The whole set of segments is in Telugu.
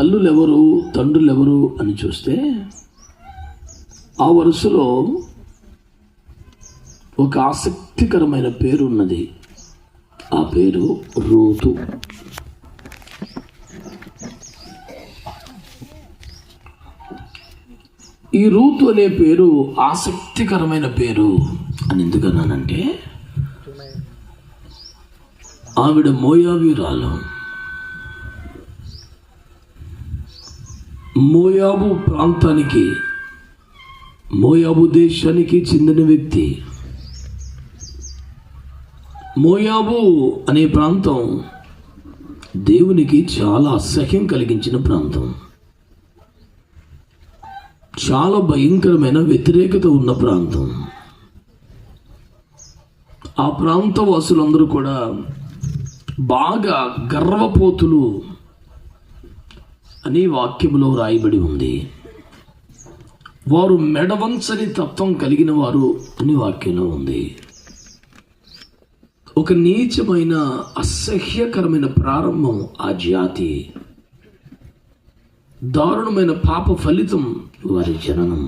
తల్లులెవరు తండ్రులెవరు అని చూస్తే ఆ వరుసలో ఒక ఆసక్తికరమైన పేరు ఉన్నది. ఆ పేరు రూతు. ఈ రూతు అనే పేరు ఆసక్తికరమైన పేరు అని ఎందుకన్నానంటే, ఆవిడ మోయాబీరాలు. మోయాబు ప్రాంతానికి, మోయాబు దేశానికి చెందిన వ్యక్తి. మోయాబు అనే ప్రాంతం దేవునికి చాలా అసహ్యం కలిగించిన ప్రాంతం. చాలా భయంకరమైన వ్యతిరేకత ఉన్న ప్రాంతం. ఆ ప్రాంత వాసులందరూ కూడా బాగా గర్వపోతులు అని వాక్యములో రాయబడి ఉంది. వారు మెడవంచని తత్వం కలిగిన వారు అని వాక్యంలో ఉంది. ఒక నీచమైన అసహ్యకరమైన ప్రారంభం ఆ జాతి. దారుణమైన పాప ఫలితం వారి జననం.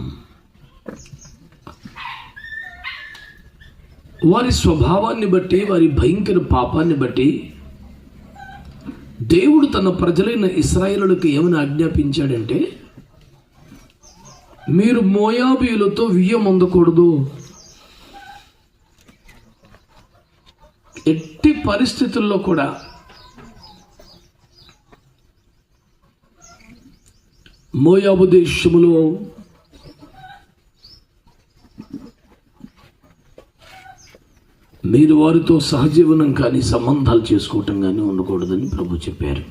వారి స్వభావాన్ని బట్టి, వారి భయంకర పాపాన్ని బట్టి దేవుడు తన ప్రజలైన ఇశ్రాయేలులకు ఏమని ఆజ్ఞాపించాడంటే, మీరు మోయాబీయులతో వియ్యం పొందకూడదు. ఎట్టి పరిస్థితుల్లో కూడా మోయాబు దేశములో మీరు వారితో సహజీవనం కానీ సంబంధాలు చేసుకోవటం కానీ ఉండకూడదని ప్రభు చెప్పారు.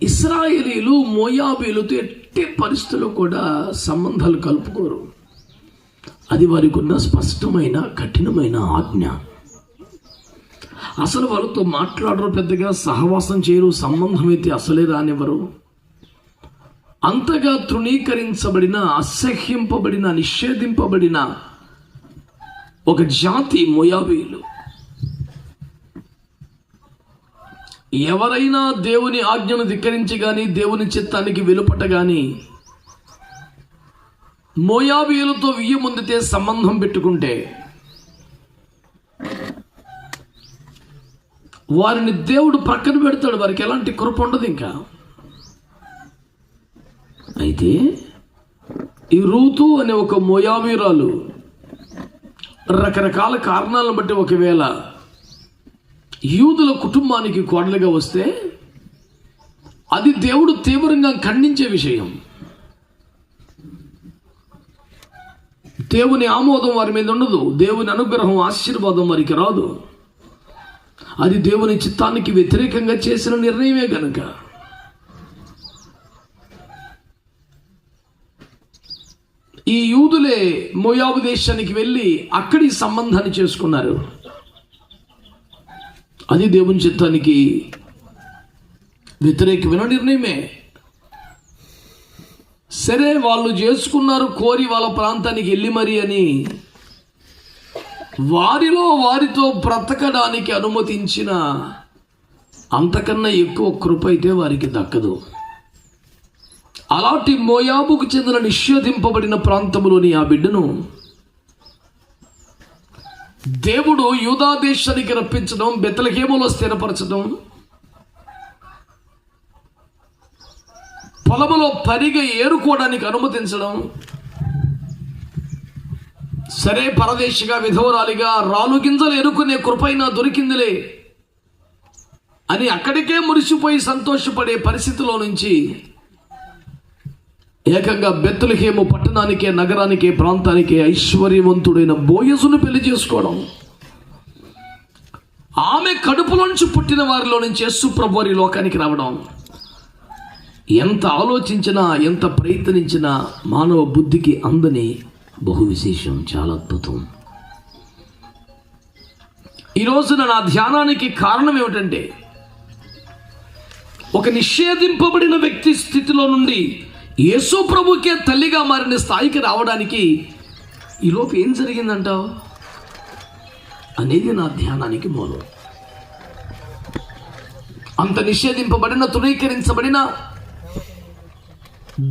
ఇశ్రాయేలీలు మోయాబీలతో ఎట్టి పరిస్థితుల్లో కూడా సంబంధాలు కలుపుకోరు. అది వారికి ఉన్న స్పష్టమైన కఠినమైన ఆజ్ఞ. అసలు వాళ్ళతో మాట్లాడరు, పెద్దగా సహవాసం చేయరు, సంబంధం అయితే అసలే రానివ్వరు. అంతగా తృణీకరించబడిన, అసహ్యింపబడిన, నిషేధింపబడిన ఒక జాతి మోయాబీయులు. ఎవరైనా దేవుని ఆజ్ఞను ధిక్కరించి కానీ, దేవుని చిత్తానికి వెలుపట కానీ మోయాబీయులతో వియ్యం పొందితే, సంబంధం పెట్టుకుంటే, వారిని దేవుడు ప్రక్కన పెడతాడు. వారికి ఎలాంటి కృప ఉండదు ఇంకా. అయితే ఈ రూతు అనే ఒక మోయాబీరాలు రకరకాల కారణాలను బట్టి ఒకవేళ యూదుల కుటుంబానికి కోడలుగా వస్తే, అది దేవుడు తీవ్రంగా ఖండించే విషయం. దేవుని ఆమోదం వారి మీద ఉండదు. దేవుని అనుగ్రహం, ఆశీర్వాదం వారికి రాదు. అది దేవుని చిత్తానికి వ్యతిరేకంగా చేసిన నిర్ణయమే కనుక. ఈ యూదులే మోయాబు దేశానికి వెళ్ళి అక్కడి సంబంధాన్ని చేసుకున్నారు. అది దేవుని చిత్తానికి వ్యతిరేకమైన నిర్ణయమే. సరే, వాళ్ళు చేసుకున్నారు, కోరి వాళ్ళ ప్రాంతానికి వెళ్ళి మరి అని వారితో బ్రతకడానికి అనుమతించిన అంతకన్నా ఎక్కువ కృప అయితే వారికి దక్కదు. అలాంటి మోయాబుకు చెందిన నిషేధింపబడిన ప్రాంతంలోని ఆ బిడ్డను దేవుడు యూదా దేశానికి రప్పించడం, బెత్లెహేములో స్థిరపరచడం, పొలములో పరిగె ఏరుకోవడానికి అనుమతించడం. సరే, పరదేశిగా, విధవరాలిగా, రాలు గింజలు ఎరుకునే కృపైనా దొరికిందిలే అని అక్కడికే మురిసిపోయి సంతోషపడే పరిస్థితిలో నుంచి ఏకంగా బెత్లెహేము పట్టణానికే, నగరానికే, ప్రాంతానికే ఐశ్వర్యవంతుడైన బోయజును పెళ్లి చేసుకోవడం, ఆమె కడుపులోంచి పుట్టిన వారిలో నుంచి యేసు ప్రభు వారి లోకానికి రావడం, ఎంత ఆలోచించినా, ఎంత ప్రయత్నించినా మానవ బుద్ధికి అందని బహు విశేషం. చాలా అద్భుతం. ఈ రోజున నా ధ్యానానికి కారణం ఏమిటంటే, ఒక నిషేధింపబడిన వ్యక్తి స్థితిలో నుండి యేసు ప్రభుకే తల్లిగా మారిన స్థాయికి రావడానికి ఈలోపు ఏం జరిగిందంటావు అనేది నా ధ్యానానికి మూలం. అంత నిషేధింపబడిన, తృణీకరించబడిన,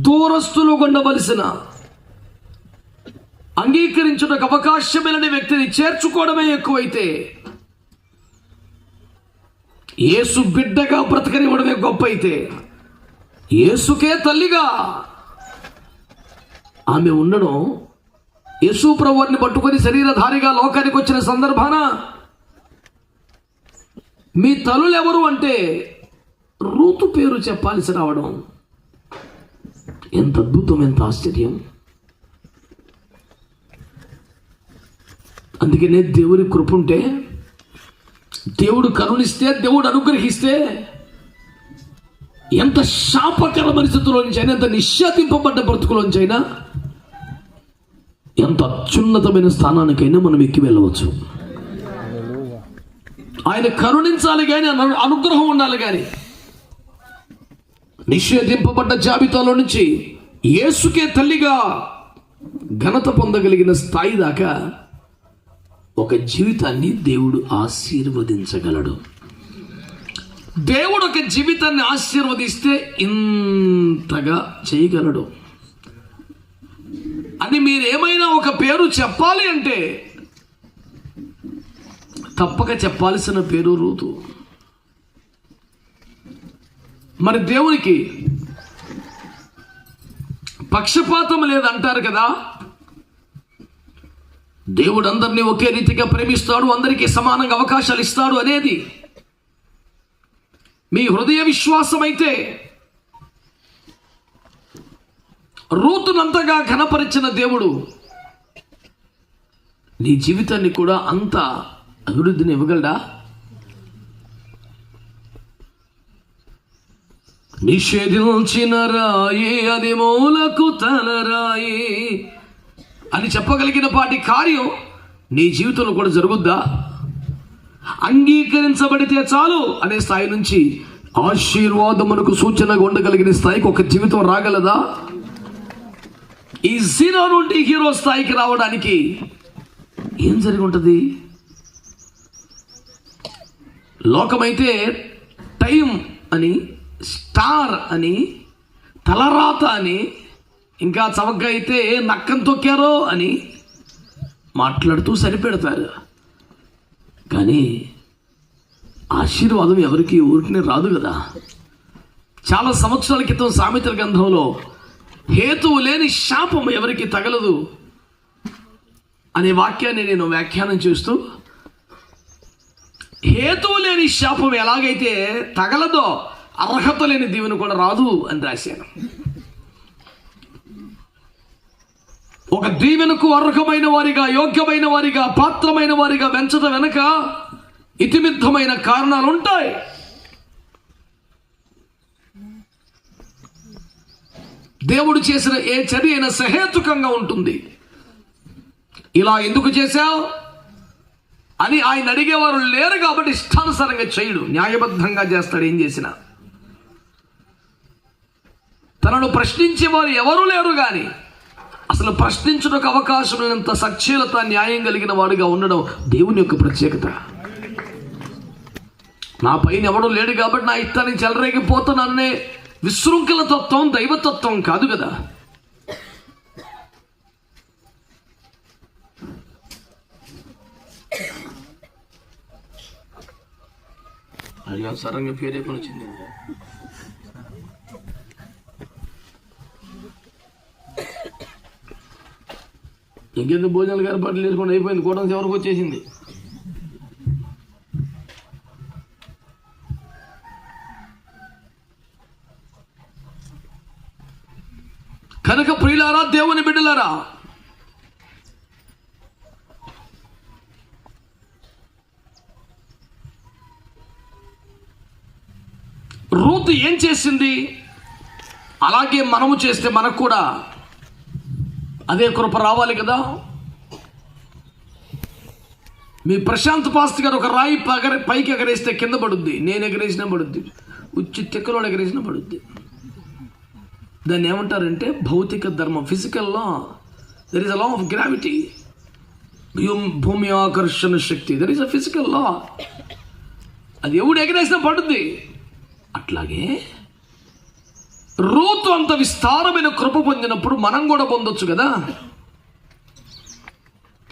దూరస్తులు ఉండవలసిన, అంగీకరించుటకు అవకాశమైన వ్యక్తిని చేర్చుకోవడమే ఎక్కువైతే యేసు బిడ్డగా బ్రతకనివ్వడమే గొప్ప అయితే, యేసుకే తల్లిగా ఆమె ఉండడం, యేసు ప్రభువుని పట్టుకొని శరీరధారిగా లోకానికి వచ్చిన సందర్భాన మీ తల్లులు ఎవరు అంటే రూతు పేరు చెప్పాల్సి రావడం ఎంత అద్భుతం, ఎంత ఆశ్చర్యం. అందుకనే దేవుడి కృప ఉంటే, దేవుడు కరుణిస్తే, దేవుడు అనుగ్రహిస్తే ఎంత శాపకర పరిస్థితుల్లోంచైనా, ఎంత నిషేధింపబడ్డ బ్రతుకులోంచైనా, ఎంత అత్యున్నతమైన స్థానానికైనా మనం ఎక్కి వెళ్ళవచ్చు. ఆయన కరుణించాలి కానీ, అనుగ్రహం ఉండాలి కానీ, నిషేధింపబడ్డ జాబితాలో నుంచి యేసుకే తల్లిగా ఘనత పొందగలిగిన స్థాయి దాకా ఒక జీవితాన్ని దేవుడు ఆశీర్వదించగలడు. దేవుడు ఒక జీవితాన్ని ఆశీర్వదిస్తే ఇంతగా చేయగలడు అని మీరు ఏమైనా ఒక పేరు చెప్పాలి అంటే తప్పక చెప్పాల్సిన పేరు రూతు. మరి దేవునికి పక్షపాతం లేదంటారు కదా. దేవుడు అందరినీ ఒకే రీతిగా ప్రేమిస్తాడు, అందరికీ సమానంగా అవకాశాలు ఇస్తాడు అనేది మీ హృదయ విశ్వాసం అయితే, రూతునంతగా ఘనపరిచిన దేవుడు నీ జీవితాన్ని కూడా అంత అభివృద్ధిని ఇవ్వగలడా? నిషేధించిన రాయి అది మూలకు తలరాయి అని చెప్పగలిగిన పాటి కార్యం నీ జీవితంలో కూడా జరుగుద్దా? అంగీకరించబడితే చాలు అనే స్థాయి నుంచి ఆశీర్వాదమునకు సూచనగా ఉండగలిగిన స్థాయికి ఒక జీవితం రాగలదా? ఈ జీరో నుండి హీరో స్థాయికి రావడానికి ఏం జరిగి ఉంటుంది? లోకమైతే టైం అని, స్టార్ అని, తలరాత అని, ఇంకా చవకగా అయితే నక్కం తొక్కారో అని మాట్లాడుతూ సరిపెడతారు. కానీ ఆశీర్వాదం ఎవరికి ఊరికనే రాదు కదా. చాలా సంవత్సరాల క్రితం సామెతల గ్రంథంలో హేతువు లేని శాపం ఎవరికి తగలదు అనే వాక్యాన్ని నేను వ్యాఖ్యానం చేస్తూ, హేతువు లేని శాపం ఎలాగైతే తగలదో అర్హత లేని దీవెన కూడా రాదు అని రాశాను. ఒక దీవెనకు అర్హమైన వారిగా, యోగ్యమైన వారిగా, పాత్రమైన వారిగా వెంచడం వెనక ఇతిమిద్దమైన కారణాలు ఉంటాయి. దేవుడు చేసిన ఏ చర్య అయినా సహేతుకంగా ఉంటుంది. ఇలా ఎందుకు చేశావు అని ఆయన అడిగేవారు లేరు కాబట్టి ఇష్టానుసారంగా చేయడు, న్యాయబద్ధంగా చేస్తాడు. ఏం చేసినా తనను ప్రశ్నించేవారు ఎవరు లేరు, కానీ అసలు ప్రశ్నించుటకు అవకాశం లేనంత సచ్చీలత, న్యాయం కలిగిన వాడిగా ఉండడం దేవుని యొక్క ప్రత్యేకత. నా పైన ఎవడూ లేడు కాబట్టి నా ఇష్టానికి చెలరేగిపోతాననే విశృంఖల తత్వం దైవతత్వం కాదు కదా. అయ్యా సరంగా పేరే పని వచ్చింది. ఇంకెందుకు భోజనాలు గారి బట్టలు వేసుకొని అయిపోయింది, కూటమి ఎవరికి వచ్చేసింది. కనుక ప్రియులారా, దేవుని బిడ్డలారా, రూతు ఏం చేసింది అలాగే మనము చేస్తే మనకు కూడా అదే కృప రావాలి కదా. మీ ప్రశాంత్ పాస్టర్ గారు ఒక రాయి పైకి ఎగరేస్తే కింద పడుద్ది, నేను ఎగరేసినా పడుద్ది, ఉచ్చి తిక్కలోడు ఎగరేసినా పడుద్ది. దాన్ని ఏమంటారంటే భౌతిక ధర్మం, physical law. There is a law of gravity, భూమి ఆకర్షణ శక్తి. దెర్ ఇస్ అ ఫిజికల్ లా. అది ఎవడు ఎగరేసినా పడుద్ది. అట్లాగే రూతు అంత విస్తారమైన కృప పొందినప్పుడు మనం కూడా పొందొచ్చు కదా.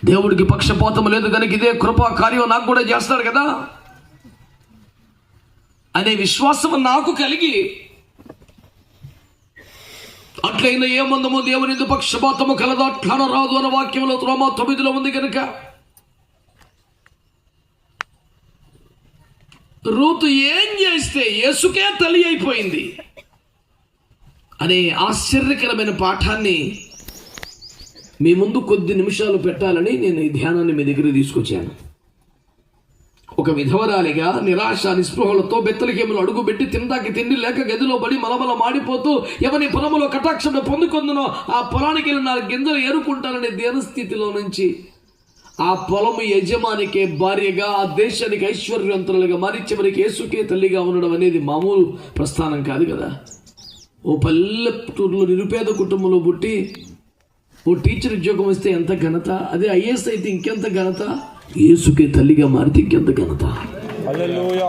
దేవుడికి పక్షపాతం లేదు కనుక ఇదే కృపా కార్యం నాకు కూడా చేస్తాడు కదా అనే విశ్వాసం నాకు కలిగి, అట్లయినా ఏమందము దేవుని పక్షపాతము కలదా అట్లా రాదు అన్న వాక్యంలో రోమా 9 ఉంది కనుక రూతు ఏం చేస్తే యేసుకే తల్లి అయిపోయింది అనే ఆశ్చర్యకరమైన పాఠాన్ని మీ ముందు కొద్ది నిమిషాలు పెట్టాలని నేను ఈ ధ్యానాన్ని మీ దగ్గర తీసుకొచ్చాను. ఒక విధవరాలిగా నిరాశ నిస్పృహలతో బెత్తలకేములు అడుగుపెట్టి తిందాకి తిండి లేక గదిలో పడి మలమల మాడిపోతూ ఎవరి పొలములో కటాక్షణ పొందుకుందునో ఆ పొలానికి వెళ్ళి 4 గింజలు ఏరుకుంటాననే దీనస్థితిలో నుంచి ఆ పొలము యజమానికే భార్యగా, ఆ దేశానికి ఐశ్వర్యవంతులుగా మారి చివరికి యేసుకే తల్లిగా ఉండడం అనేది మామూలు ప్రస్థానం కాదు కదా. ఓ పల్లెటూరులో నిరుపేద కుటుంబంలో పుట్టి ఓ టీచర్ ఉద్యోగం వస్తే ఎంత ఘనత, అదే ఐఏఎస్ అయితే ఇంకెంత ఘనత, యేసుకే తల్లిగా మారితే ఇంకెంత ఘనత. హల్లెలూయా.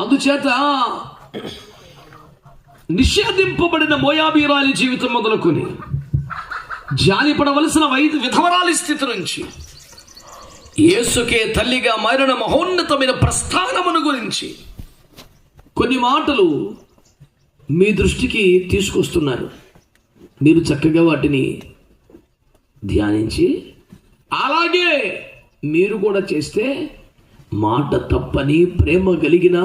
అందుచేత నిషేధింపబడిన మోయాబీరాలి జీవితం మొదలుకొని జాలిపడవలసిన విధవరాలి స్థితి నుంచి యేసుకే తల్లిగా మారిన మహోన్నతమైన ప్రస్థానమును గురించి కొన్ని మాటలు మీ దృష్టికి తీసుకొస్తున్నారు. మీరు చక్కగా వాటిని ధ్యానించి అలాగే మీరు కూడా చేస్తే మాట తప్పని ప్రేమ కలిగిన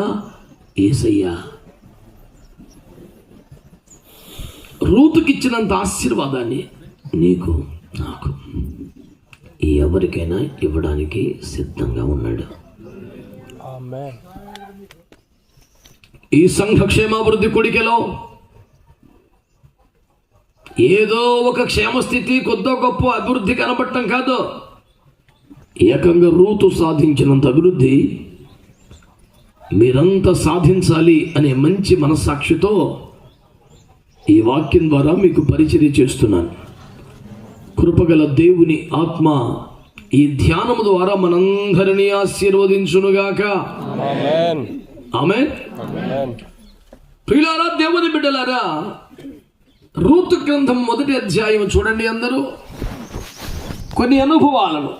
యేసయ్య రూతుకిచ్చినంత ఆశీర్వాదాన్ని నీకు నాకు ఎవరికైనా ఇవ్వడానికి సిద్ధంగా ఉన్నాడు. ఆమేన్. ఈ సంఘ క్షేమాభివృద్ధి కొడికెలో ఏదో ఒక క్షేమస్థితి కొద్దో గొప్ప అభివృద్ధి కనబడటం కాదు, ఏకంగా రూతు సాధించినంత అభివృద్ధి మీరంతా సాధించాలి అనే మంచి మనస్సాక్షితో ఈ వాక్యం ద్వారా మీకు పరిచర్య చేస్తున్నాను. కృపగల దేవుని ఆత్మ ఈ ధ్యానము ద్వారా మనందరినీ ఆశీర్వదించునుగాక. ఆమేన్. ఆమేన్. ప్రియులారా, దేవుని బిడ్డలారా, రూతు గ్రంథం 1వ అధ్యాయం చూడండి. అందరూ కొన్ని అనుభవాలను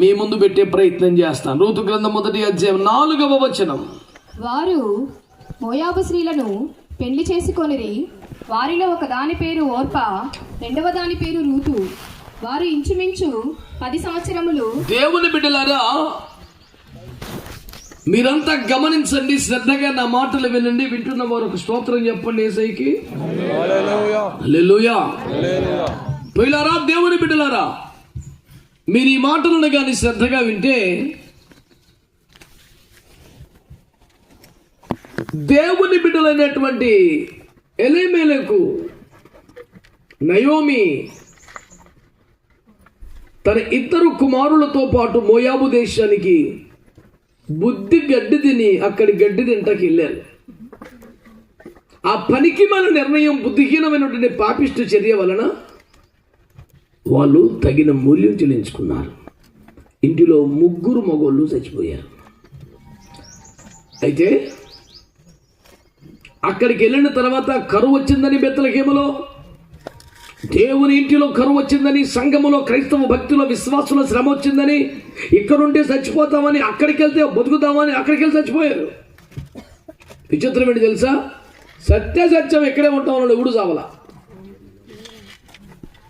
మీ ముందు పెట్టే ప్రయత్నం చేస్తాను. రూతు గ్రంథం 1వ అధ్యాయం 4వ వచనం. వారు మోయాబు స్త్రీలను పెళ్లి చేసుకొనిరి. వారిలో ఒక దాని పేరు ఓర్పా, రెండవ దాని పేరు రూతు. వారు ఇంచుమించు 10 సంవత్సరములు. దేవుని బిడ్డలారా, మీరంతా గమనించండి, శ్రద్ధగా నా మాటలు వినండి. వింటున్న వారు ఒక స్తోత్రం చెప్పండి యేసయ్యకి. హల్లెలూయా. హల్లెలూయా. ప్రియులారా, దేవుని బిడ్డలారా, మీరు ఈ మాటలను కానీ శ్రద్ధగా వింటే దేవుని బిడ్డలైనటువంటి ఎలీమెలెకు నయోమి తన 2 కుమారులతో పాటు మోయాబు దేశానికి బుద్ధి గడ్డి తిని అక్కడి గడ్డి తింటాకి వెళ్ళారు. ఆ పనికి మన నిర్ణయం, బుద్ధిహీనమైనటువంటి పాపిష్ట చర్య వలన వాళ్ళు తగిన మూల్యం చెల్లించుకున్నారు. ఇంటిలో 3 మగోళ్ళు చచ్చిపోయారు. అయితే అక్కడికి వెళ్ళిన తర్వాత కరువు వచ్చిందని బెత్లెహేములో, దేవుని ఇంటిలో కరువు వచ్చిందని, సంఘములో క్రైస్తవ భక్తుల విశ్వాసుల శ్రమ వచ్చిందని, ఇక్కడుంటే చచ్చిపోతామని అక్కడికి వెళ్తే బతుకుతామని అక్కడికి వెళ్ళి చచ్చిపోయారు. విచిత్రం ఏంటి తెలుసా? సత్యం ఎక్కడే ఉంటామని ఎవడు చావలా.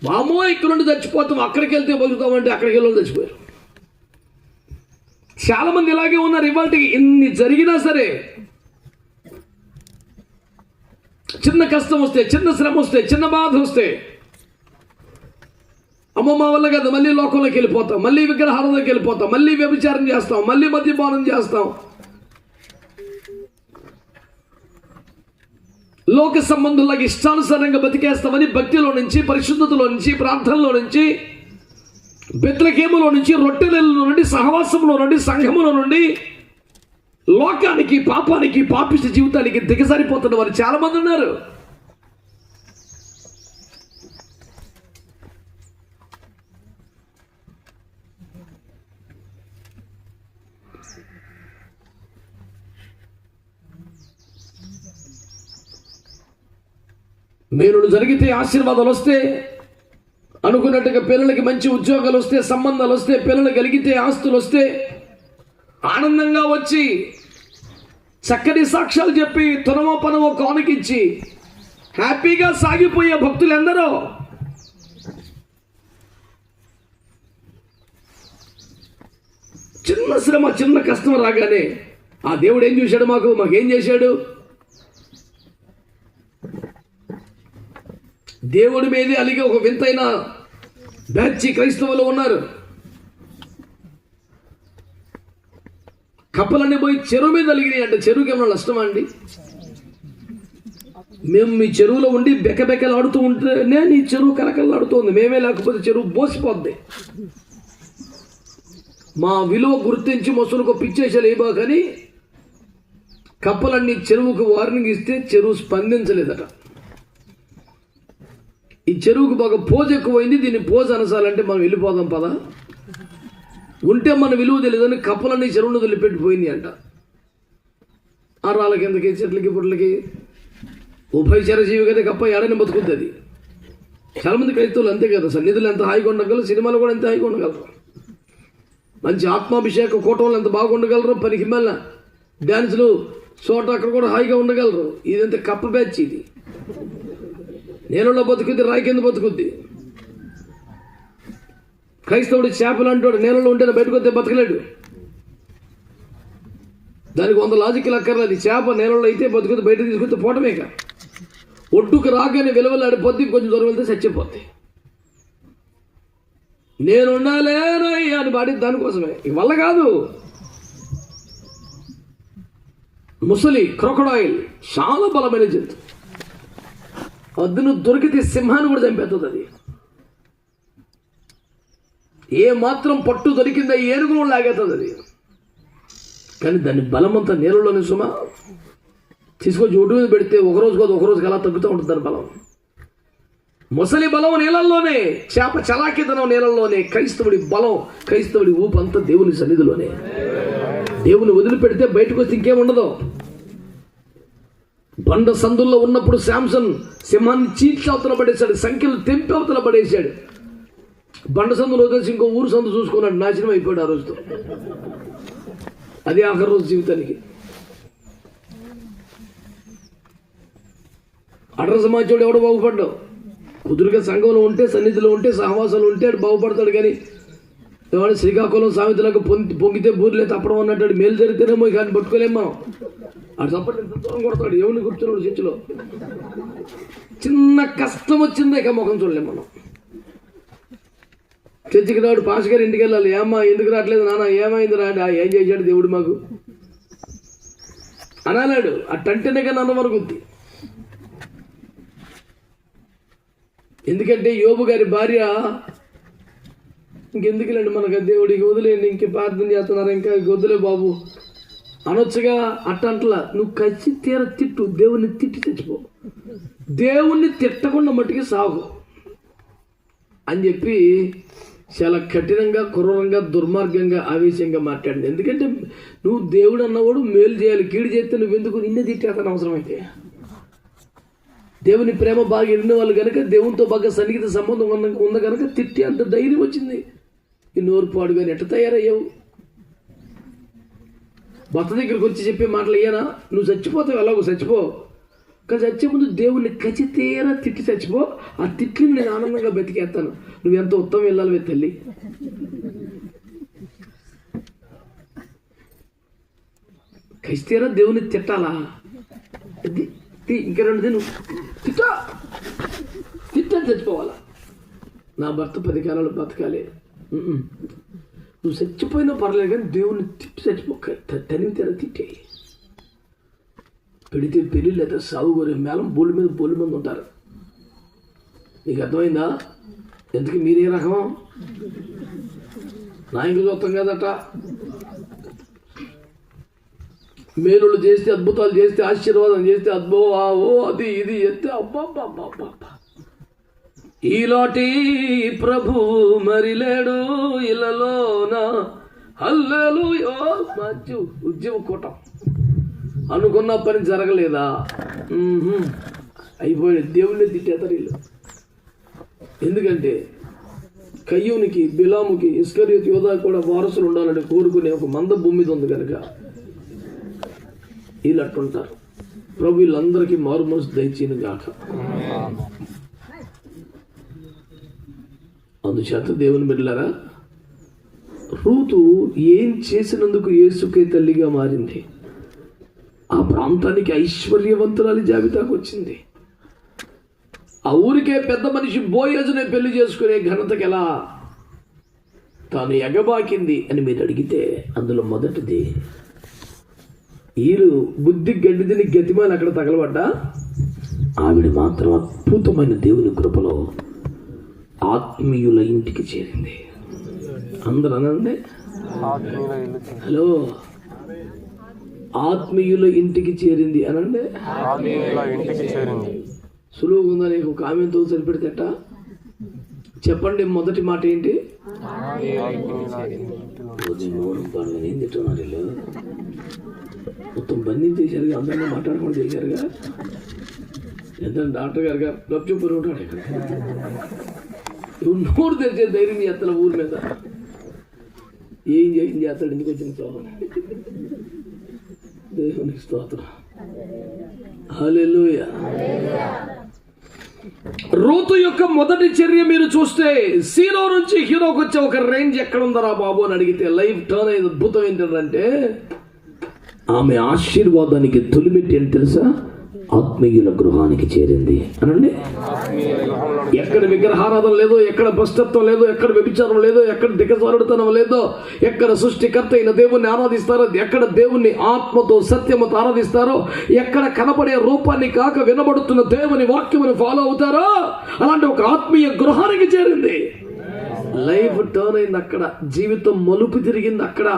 మామో ఇక్కడుండి చచ్చిపోతాం, అక్కడికి వెళ్తే బతుకుతామంటే అక్కడికి వెళ్ళి చచ్చిపోయారు. చాలా మంది ఇలాగే ఉన్నారు. ఇవాళకి ఇన్ని జరిగినా సరే, చిన్న కష్టం వస్తే, చిన్న శ్రమ వస్తే, చిన్న బాధ వస్తే, అమ్మమ్మ వల్ల కదా మళ్ళీ లోకంలోకి వెళ్ళిపోతాం, మళ్ళీ విగ్రహాలలోకి వెళ్ళిపోతాం, మళ్ళీ వ్యభిచారం చేస్తాం, మళ్ళీ మద్యపానం చేస్తాం, లోక సంబంధులకు ఇష్టానుసారంగా బతికేస్తామని భక్తిలో నుంచి, పరిశుద్ధతలో నుంచి, ప్రార్థనలో నుంచి, బెత్లెహేములో నుంచి, రొట్టెలలో నుండి, సహవాసంలో నుండి, సంఘములో నుండి లోకానికి, పాపానికి, పాపిష్ట జీవితానికి దిగజారిపోతున్న వారు చాలా మంది ఉన్నారు. మేలులు జరిగితే ఆశీర్వాదాలు వస్తే, అనుకున్నట్టుగా పిల్లలకి మంచి ఉద్యోగాలు వస్తే, సంబంధాలు వస్తే, పిల్లలు కలిగితే ఆస్తులు వస్తే, ఆనందంగా వచ్చి చక్కటి సాక్ష్యాలు చెప్పి తునమో పనమో కానుకిచ్చి హ్యాపీగా సాగిపోయే భక్తులు ఎందరో. చిన్న శ్రమ, చిన్న కష్టం రాగానే ఆ దేవుడు ఏం చూశాడు, మాకేం చేశాడు? దేవుడి మీదే అలిగే ఒక వింతైన బ్యాచ్ క్రైస్తవులు ఉన్నారు. కప్పలన్నీ పోయి చెరువు మీద అలిగినాయి అంటే చెరువుకి ఏమన్నా నష్టమా అండి? మేము మీ చెరువులో ఉండి బెక్కబెక్కలు ఆడుతూ ఉంటేనే నీ చెరువు కలకల్లాడుతోంది, మేమే లేకపోతే చెరువు బోసిపోద్ది. మా విలువ గుర్తించి మొసలుకు పిచ్చేసాలు ఏమో కానీ కప్పలన్నీ చెరువుకు వార్నింగ్ ఇస్తే చెరువు స్పందించలేదట. ఈ చెరువుకు బాగా పోజు ఎక్కువైంది, దీన్ని పోజు అనసాలంటే మనం వెళ్ళిపోదాం పదా, ఉంటే మన విలువ తెలియదని కప్పలన్నీ చెరువును వదిలిపెట్టిపోయింది అంట. ఆ రాళ్ళ కిందకి, చెట్లకి, పుట్లకి ఉభయచర జీవి కదా కప్ప ఏడని బతుకుద్ది. అది చాలా మంది క్రైస్తవులు అంతే కదా, సన్నిధులు ఎంత హాయిగా ఉండగలరు, సినిమాలు కూడా ఎంత హాయిగా ఉండగలరు, మంచి ఆత్మాభిషేక కూటంలో ఎంత బాగా ఉండగలరు, పనికి మళ్ళీ డ్యాన్సులు చోట అక్కడ కూడా హాయిగా ఉండగలరు. ఇదంతా కప్ప బ్యాచ్. ఇది నేలలో బతుకుద్ది, రాయి కింద బతుకుద్ది. క్రైస్తవుడు చేపలు అంటాడు, నేలలో ఉంటే బయటకు వస్తే బతకలేడు. దానికి 100 లాజిక్లు అక్కర్లేదు. చేప నేలలో అయితే బతుకుద్ది, బయట తీసుకొస్తే పోవటమేక. ఒడ్డుకు రాగానే విలువలాడిపోద్ది, కొంచెం దూరం వెళ్తే చచ్చిపోద్ది. నేనుండాలేనయ్యా అని పాడి దానికోసమే, వల్ల కాదు. ముసలి, క్రొకడాయిల్ చాలా బలమైన జంతు. అద్దును దొరికితే సింహాన్ని కూడా చంపేస్తుంది. అది ఏ మాత్రం పట్టు దొరికిందా ఏనుగును లాగేస్తుంది అది. కానీ దాని బలమంతా నీళ్ళలోనే సుమా. తీసుకొచ్చి ఒడ్డు మీద పెడితే ఒకరోజుకి అలా తగ్గుతూ ఉంటుంది దాని బలం. ముసలి బలం నీళ్ళల్లోనే, చేప చలాకితనం నీళ్ళల్లోనే. క్రైస్తవుడి బలం, క్రైస్తవుడి ఊపు అంతా దేవుని సన్నిధిలోనే. దేవుని వదిలిపెడితే బయటకు వచ్చి ఇంకేముండదు. బండ సందుల్లో ఉన్నప్పుడు శాంసన్ సింహాన్ని చీల్చి అవతల పడేశాడు, సంఖ్యలు తెంపి అవతల పడేశాడు. బండ సందులో వదిలేసి ఇంకో ఊరు సందు చూసుకున్నాడు, నాశనం అయిపోయాడు ఆ రోజుతో. అది ఆఖరి రోజు జీవితానికి. అడ్ర సమాజంలో ఎవడో బాగుపడ్డావు. కుదురుగా సంఘంలో ఉంటే, సన్నిధిలో ఉంటే, సహవాసాలు ఉంటే అడు బాగుపడతాడు. కానీ ఎవడు శ్రీకాకుళం సామెతలకు పొంగితే బూర్లే తప్పడం అన్నట్టు మేలు జరిగితేనేమో కానీ పట్టుకోలేం మనం. అటు తప్పటి ఎంత దూరం కొడతాడు, ఎవరిని కూర్చున్నాడు చర్చిలో. చిన్న కష్టం వచ్చిందే ఇక ముఖం చూడలేం మనం. చర్చికి రాడు, పాస్ గారు ఇంటికి వెళ్ళాలి. ఏమ్మా ఎందుకు రావట్లేదు నాన్న, ఏమైంది రాండి, ఏం చేశాడు దేవుడు మాకు అనాలాడు. అట్టంటేనే కానీ అన్న వరకు ఉంది. ఎందుకంటే యోబు గారి భార్య, ఇంకెందుకులేండి మనకు దేవుడికి వదిలేండి, ఇంక ప్రార్థన చేస్తున్నారు, ఇంకా వదిలే బాబు అనొచ్చుగా. అట్టంటలా నువ్వు కచ్చి తీర తిట్టు, దేవుణ్ణి తిట్టి చచ్చిపో, దేవుణ్ణి తిట్టకుండా మట్టుకి సాగు అని చెప్పి చాలా కఠినంగా, క్రూరంగా, దుర్మార్గంగా, ఆవేశంగా మాట్లాడింది. ఎందుకంటే నువ్వు దేవుడు అన్నవాడు మేలు చేయాలి, కీడు చేస్తే నువ్వెందుకు నిన్నే తిట్టేస్తాను అవసరమైతే. దేవుని ప్రేమ బాగా ఎరిగిన వాళ్ళు కనుక, దేవునితో బాగా సన్నిహిత సంబంధం ఉంది కనుక తిట్టి అంత ధైర్యం వచ్చింది. ఈ నోరు పాడు కానీ ఎట్ట తయారయ్యావు? భర్త దగ్గరికి వచ్చి చెప్పే మాటలు అయ్యానా? నువ్వు చచ్చిపోతావు, ఎలాగో చచ్చిపో, కానీ చచ్చే ముందు దేవుణ్ణి ఖచ్చితంగా తిట్టి చచ్చిపో. ఆ తిట్లని నేను ఆనందంగా బతికేస్తాను. నువ్వెంత ఉత్తమం వెళ్ళాలి తల్లి. ఖచ్చితంగా దేవుని తిట్టాలా? ఇంకా 2 దినం తిట్టని చచ్చిపోవాలా? నా భర్త 10 కాలాలు బతకాలి. నువ్వు చచ్చిపోయినా పర్లేదు కానీ దేవుని తిట్టి చచ్చిపోక, తనివి తెర తిట్టే. పెడితే పెళ్ళి లేదా సాగు కోరే మేళం బోళ్ళు మంది ఉంటారు. నీకు అర్థమైందా? ఎందుకు మీరే రకం నాయకులు చూస్తాం కదట. మేలులు చేస్తే, అద్భుతాలు చేస్తే, ఆశీర్వాదం చేస్తే, అది ఇది ఎత్తే అబ్బా ఈలాటి ప్రభు మరి లేడు ఇళ్ళలోన హల్లెలూయా. మంచి ఉద్యమ కూటం అనుకున్న పని జరగలేదా? అయిపోయి దేవుళ్ళే తిట్టేస్తారు వీళ్ళు. ఎందుకంటే కయ్యూనికి, బిలాముకి, ఇస్కరియోతు యోధా కూడా వారసులు ఉండాలని కోరుకునే ఒక మంద భూమి మీద ఉంది కనుక వీళ్ళు అట్టుంటారు. ప్రభు వీళ్ళందరికీ మారు మనసు దయచేయను గాక. అందుచేత దేవుని బిడ్డలారా, రూతు ఏం చేసినందుకు యేసుకే తల్లిగా మారింది. ఆ ప్రాంతానికి ఐశ్వర్యవంతురాలి జాబితాకు వచ్చింది. ఆ ఊరికే పెద్ద మనిషి బోయజునే పెళ్లి చేసుకునే ఘనతకి ఎలా తాను ఎగబాకింది అని మీరు అడిగితే అందులో మొదటిది, వీరు బుద్ధి గడ్డిదిని గతిమాని అక్కడ తగలబడ్డా ఆవిడ మాత్రం అద్భుతమైన దేవుని కృపలో ఆత్మీయుల ఇంటికి చేరింది. అందరూ అనండి హలో, ఆత్మీయుల ఇంటికి చేరింది అనండి. సులువుగా ఉందా? నీకు ఒక ఆమెతో సరిపెడితేట చెప్పండి. మొదటి మాట ఏంటి? ఏం తిట్టున్నారు వీళ్ళు? మొత్తం బంధించేశారుగా, అందరినీ మాట్లాడుకొని చేశారుగా. ఎంత డాక్టర్ గారుగా గప్చూపరు ఉంటాడు ఇక్కడ. నోరు తెరిచే ధైర్యం చేస్తాను ఊరి మీద. ఏం చేస్తాడు? ఎందుకు వచ్చిన స్తోత్రం, దేవునికి స్తోత్రం, హల్లెలూయా. రూతు యొక్క మొదటి చర్య మీరు చూస్తే, సీలో నుంచి హీరోకి వచ్చే ఒక రేంజ్ ఎక్కడ ఉందరా బాబు అని అడిగితే లైఫ్ టర్న్ అయ్యేది. అద్భుతం ఏంటంటే ఆమె ఆశీర్వాదానికి తొలిమెట్టి ఏంటి తెలుసా? ఆత్మీయుల గృహానికి చేరింది అనండి. ఎక్కడ విగ్రహారాధన లేదో, ఎక్కడ భ్రష్టత్వం లేదో, ఎక్కడ వ్యభిచారం లేదో, ఎక్కడ దిగజారుడుతనం లేదో, ఎక్కడ సృష్టికర్త అయిన దేవుణ్ణి ఆరాధిస్తారో, ఎక్కడ దేవుణ్ణి ఆత్మతో సత్యమతో ఆరాధిస్తారో, ఎక్కడ కనబడే రూపాన్ని కాక వినబడుతున్న దేవుని వాక్యమును ఫాలో అవుతారో అలాంటి ఒక ఆత్మీయ గృహానికి చేరింది. లైఫ్ టర్న్ అయింది అక్కడ. జీవితం మలుపు తిరిగింది అక్కడ.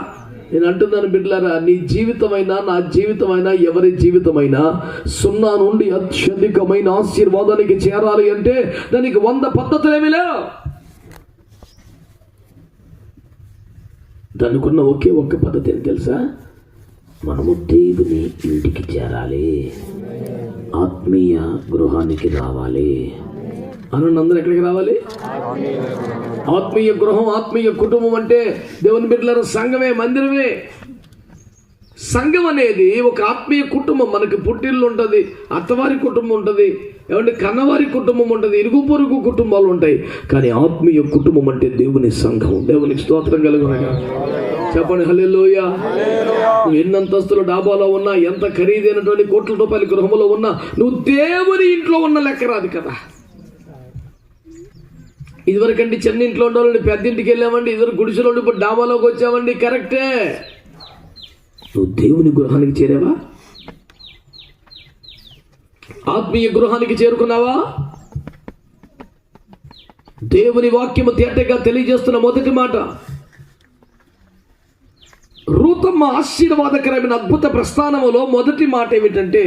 నేను అంటున్నాను బిడ్డలారా, నీ జీవితమైనా నా జీవితమైనా ఎవరి జీవితమైనా 0 నుండి అత్యధికమైన ఆశీర్వాదానికి చేరాలి అంటే దానికి 100 పద్ధతులేమీ లేవు. దానికున్న ఒకే ఒక్క పద్ధతి ఏంటి తెలుసా? మనము దేవుని ఇంటికి చేరాలి, ఆత్మీయ గృహానికి రావాలి. అనండి, అందరూ ఎక్కడికి రావాలి? ఆత్మీయ గృహం, ఆత్మీయ కుటుంబం అంటే దేవుని బిడ్డలారా సంఘమే, మందిరమే. సంఘం అనేది ఒక ఆత్మీయ కుటుంబం. మనకి పుట్టిల్లు ఉంటుంది, అత్తవారి కుటుంబం ఉంటుంది, ఏమంటే కన్నవారి కుటుంబం ఉంటుంది, ఇరుగు పొరుగు కుటుంబాలు ఉంటాయి. కానీ ఆత్మీయ కుటుంబం అంటే దేవుని సంఘం. దేవునికి స్తోత్రం కలుగునగా. చెప్పండి హల్లెలూయా. నువ్వు ఎన్ని అంతస్తుల డాబాలో ఉన్నా, ఎంత ఖరీదైనటువంటి కోట్ల రూపాయల గృహంలో ఉన్నా, నువ్వు దేవుని ఇంట్లో ఉన్న లెక్క రాదు కదా. ఇదివరకండి చిన్న ఇంట్లో ఉండేవాళ్ళని పెద్ద ఇంటికి వెళ్ళామండి, ఇదివరకు గుడిసెలో ఇప్పుడు డాబాలోకి వచ్చామండి. కరెక్టే. నువ్వు దేవుని గృహానికి చేరావా? ఆత్మీయ గృహానికి చేరుకున్నావా? దేవుని వాక్యము తేటగా తెలియజేస్తున్న మొదటి మాట, రూతమ్మ ఆశీర్వాదకరమైన అద్భుత ప్రస్థానములో మొదటి మాట ఏమిటంటే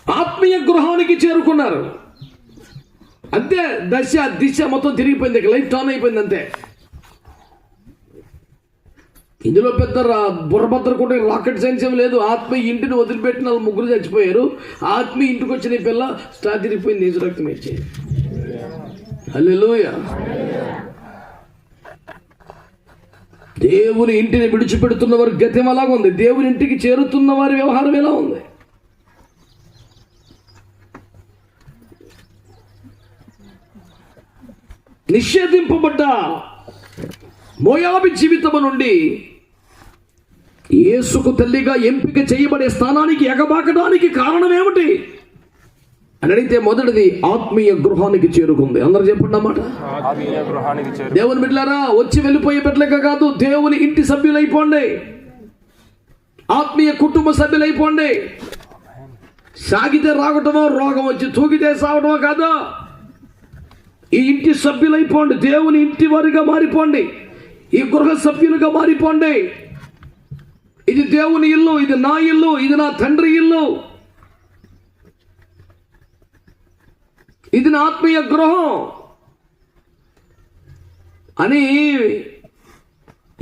ఆత్మీయ గృహానికి చేరుకున్నారు. అంతే, దశ దిశ మొత్తం తిరిగిపోయింది. లైఫ్ టర్న్ అయిపోయింది అంతే. ఇందులో పెద్ద బుర్రభద్ర కూడా రాకెట్ సైన్స్ ఏం లేదు. ఆత్మీయ ఇంటిని వదిలిపెట్టిన వాళ్ళు 3 చచ్చిపోయారు. ఆత్మీయ ఇంటికి వచ్చిన పిల్ల స్టార్ట్ తిరిగిపోయింది, నీచు రక్తం ఇచ్చేది. హల్లెలూయా. దేవుని ఇంటిని విడిచిపెడుతున్న వారి గతం అలాగా ఉంది, దేవుని ఇంటికి చేరుతున్న వారి వ్యవహారం ఎలా ఉంది? నిషేధింపబడ్డ మోయాబు జీవితము నుండి యేసుకు తల్లిగా ఎంపిక చేయబడే స్థానానికి ఎగబాకడానికి కారణం ఏమిటి అని అడిగితే మొదటిది ఆత్మీయ గృహానికి చేరుకుంది. అందరూ చెప్పండి అన్నమాట. దేవుని బిడ్డలారా, వచ్చి వెళ్ళిపోయే బిడ్డలక కాదు, దేవుని ఇంటి సభ్యులైపోండి, ఆత్మీయ కుటుంబ సభ్యులైపోండి. సాగితే రాగటమో, రోగం వచ్చి తూగితే సాగటమో కాదు, ఈ ఇంటి సభ్యులైపోండి, దేవుని ఇంటి వారిగా మారిపోండి, ఈ గృహ సభ్యులుగా మారిపోండి. ఇది దేవుని ఇల్లు, ఇది నా ఇల్లు, ఇది నా తండ్రి ఇల్లు, ఇది నా ఆత్మీయ గృహం అని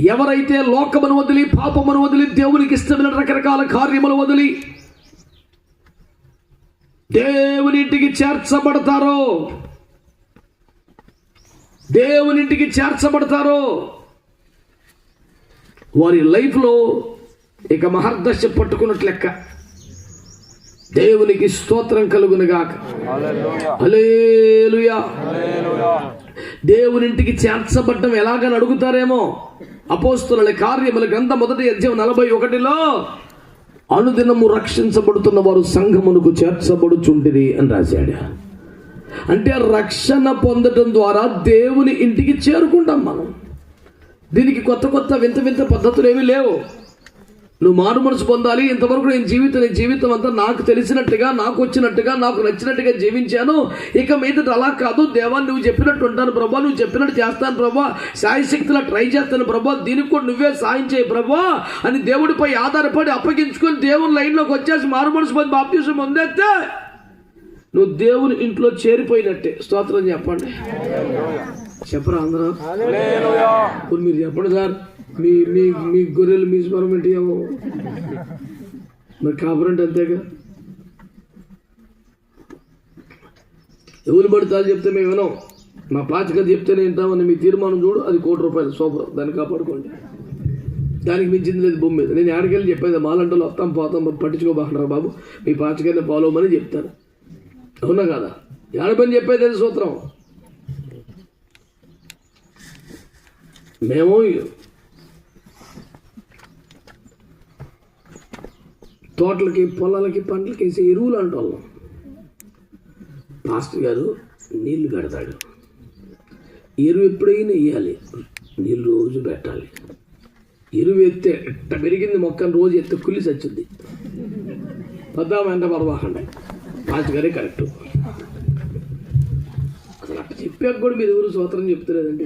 ఎవరైతే లోకమును వదిలి, పాపమును వదిలి, దేవునికి ఇష్టమైన రకరకాల కార్యములు వదిలి దేవునింటికి చేర్చబడతారో వారి లైఫ్లో ఇక మహర్దశ పట్టుకున్నట్లు లెక్క. దేవునికి స్తోత్రం కలుగునుగాక. హల్లెలూయా. దేవునింటికి చేర్చబడ్డం ఎలాగని అడుగుతారేమో. అపోస్తుల కార్యముల గ్రంథం 1వ అధ్యాయం 41లో అనుదినము రక్షించబడుతున్న వారు సంఘమునకు చేర్చబడుచుంటిరి అని రాశాడు. అంటే రక్షణ పొందడం ద్వారా దేవుని ఇంటికి చేరుకుంటాం మనం. దీనికి కొత్త కొత్త వింత వింత పద్ధతులు ఏమీ లేవు. నువ్వు మారు మనసు పొందాలి. ఇంతవరకు నేను జీవితం అంతా నాకు తెలిసినట్టుగా, నాకు వచ్చినట్టుగా, నాకు నచ్చినట్టుగా జీవించాను. ఇక మీదట అలా కాదు. దేవా నువ్వు చెప్పినట్టు ఉంటాను ప్రభా, నువ్వు చెప్పినట్టు చేస్తాను ప్రభా, శాయశక్తిలా ట్రై చేస్తాను ప్రభా, దీనికి కూడా నువ్వే సాయం చేయి ప్రభా అని దేవుడిపై ఆధారపడి అప్పగించుకొని దేవుని లైన్లోకి వచ్చేసి మారు మనసు పొంది బాప్తిసం పొందేస్తే నువ్వు దేవుని ఇంట్లో చేరిపోయినట్టే. స్తోత్రం చెప్పండి. చెప్పరా అందరూ? ఇప్పుడు మీరు చెప్పండి సార్. మీ గొర్రెలు మీ స్వరం ఏంటి ఏమో మరి కాపరంటే అంతేగా. ఎవరు పడతారు చెప్తే మేము వినాం. మా పాచికలు చెప్తేనే వింటామని మీ తీర్మానం చూడు. అది ₹1,00,000 సూపర్. దాన్ని కాపాడుకోండి. దానికి మించింది లేదు భూమి మీద. నేను ఆడికెళ్ళి చెప్పేది మాలంటలో వస్తాం పోతాం పట్టించుకోబాకంటారా బాబు, మీ పాచికల్ని ఫాలో అవ్వమని చెప్తాను. అవునా కదా? ఏడపని చెప్పేది అది సూత్రం. మేము తోటలకి, పొలాలకి, పంటలకి వేసే ఎరువులు అంటాం. పాస్టర్ గారు నీళ్లు పెడతాడు. ఎరువు ఎప్పుడైనా వేయాలి, నీళ్ళు రోజు పెట్టాలి. ఎరువు ఎత్తే ఎట్ట పెరిగింది మొక్కను రోజు ఎత్తే కుళ్ళి చచ్చుద్ది. పద్దామంటే పరవాకండి. పాస్టర్ గారే కరెక్టు. అసలు అట్ట చెప్పాక కూడా మీరు ఎవరు సూత్రం చెప్తలేదంటే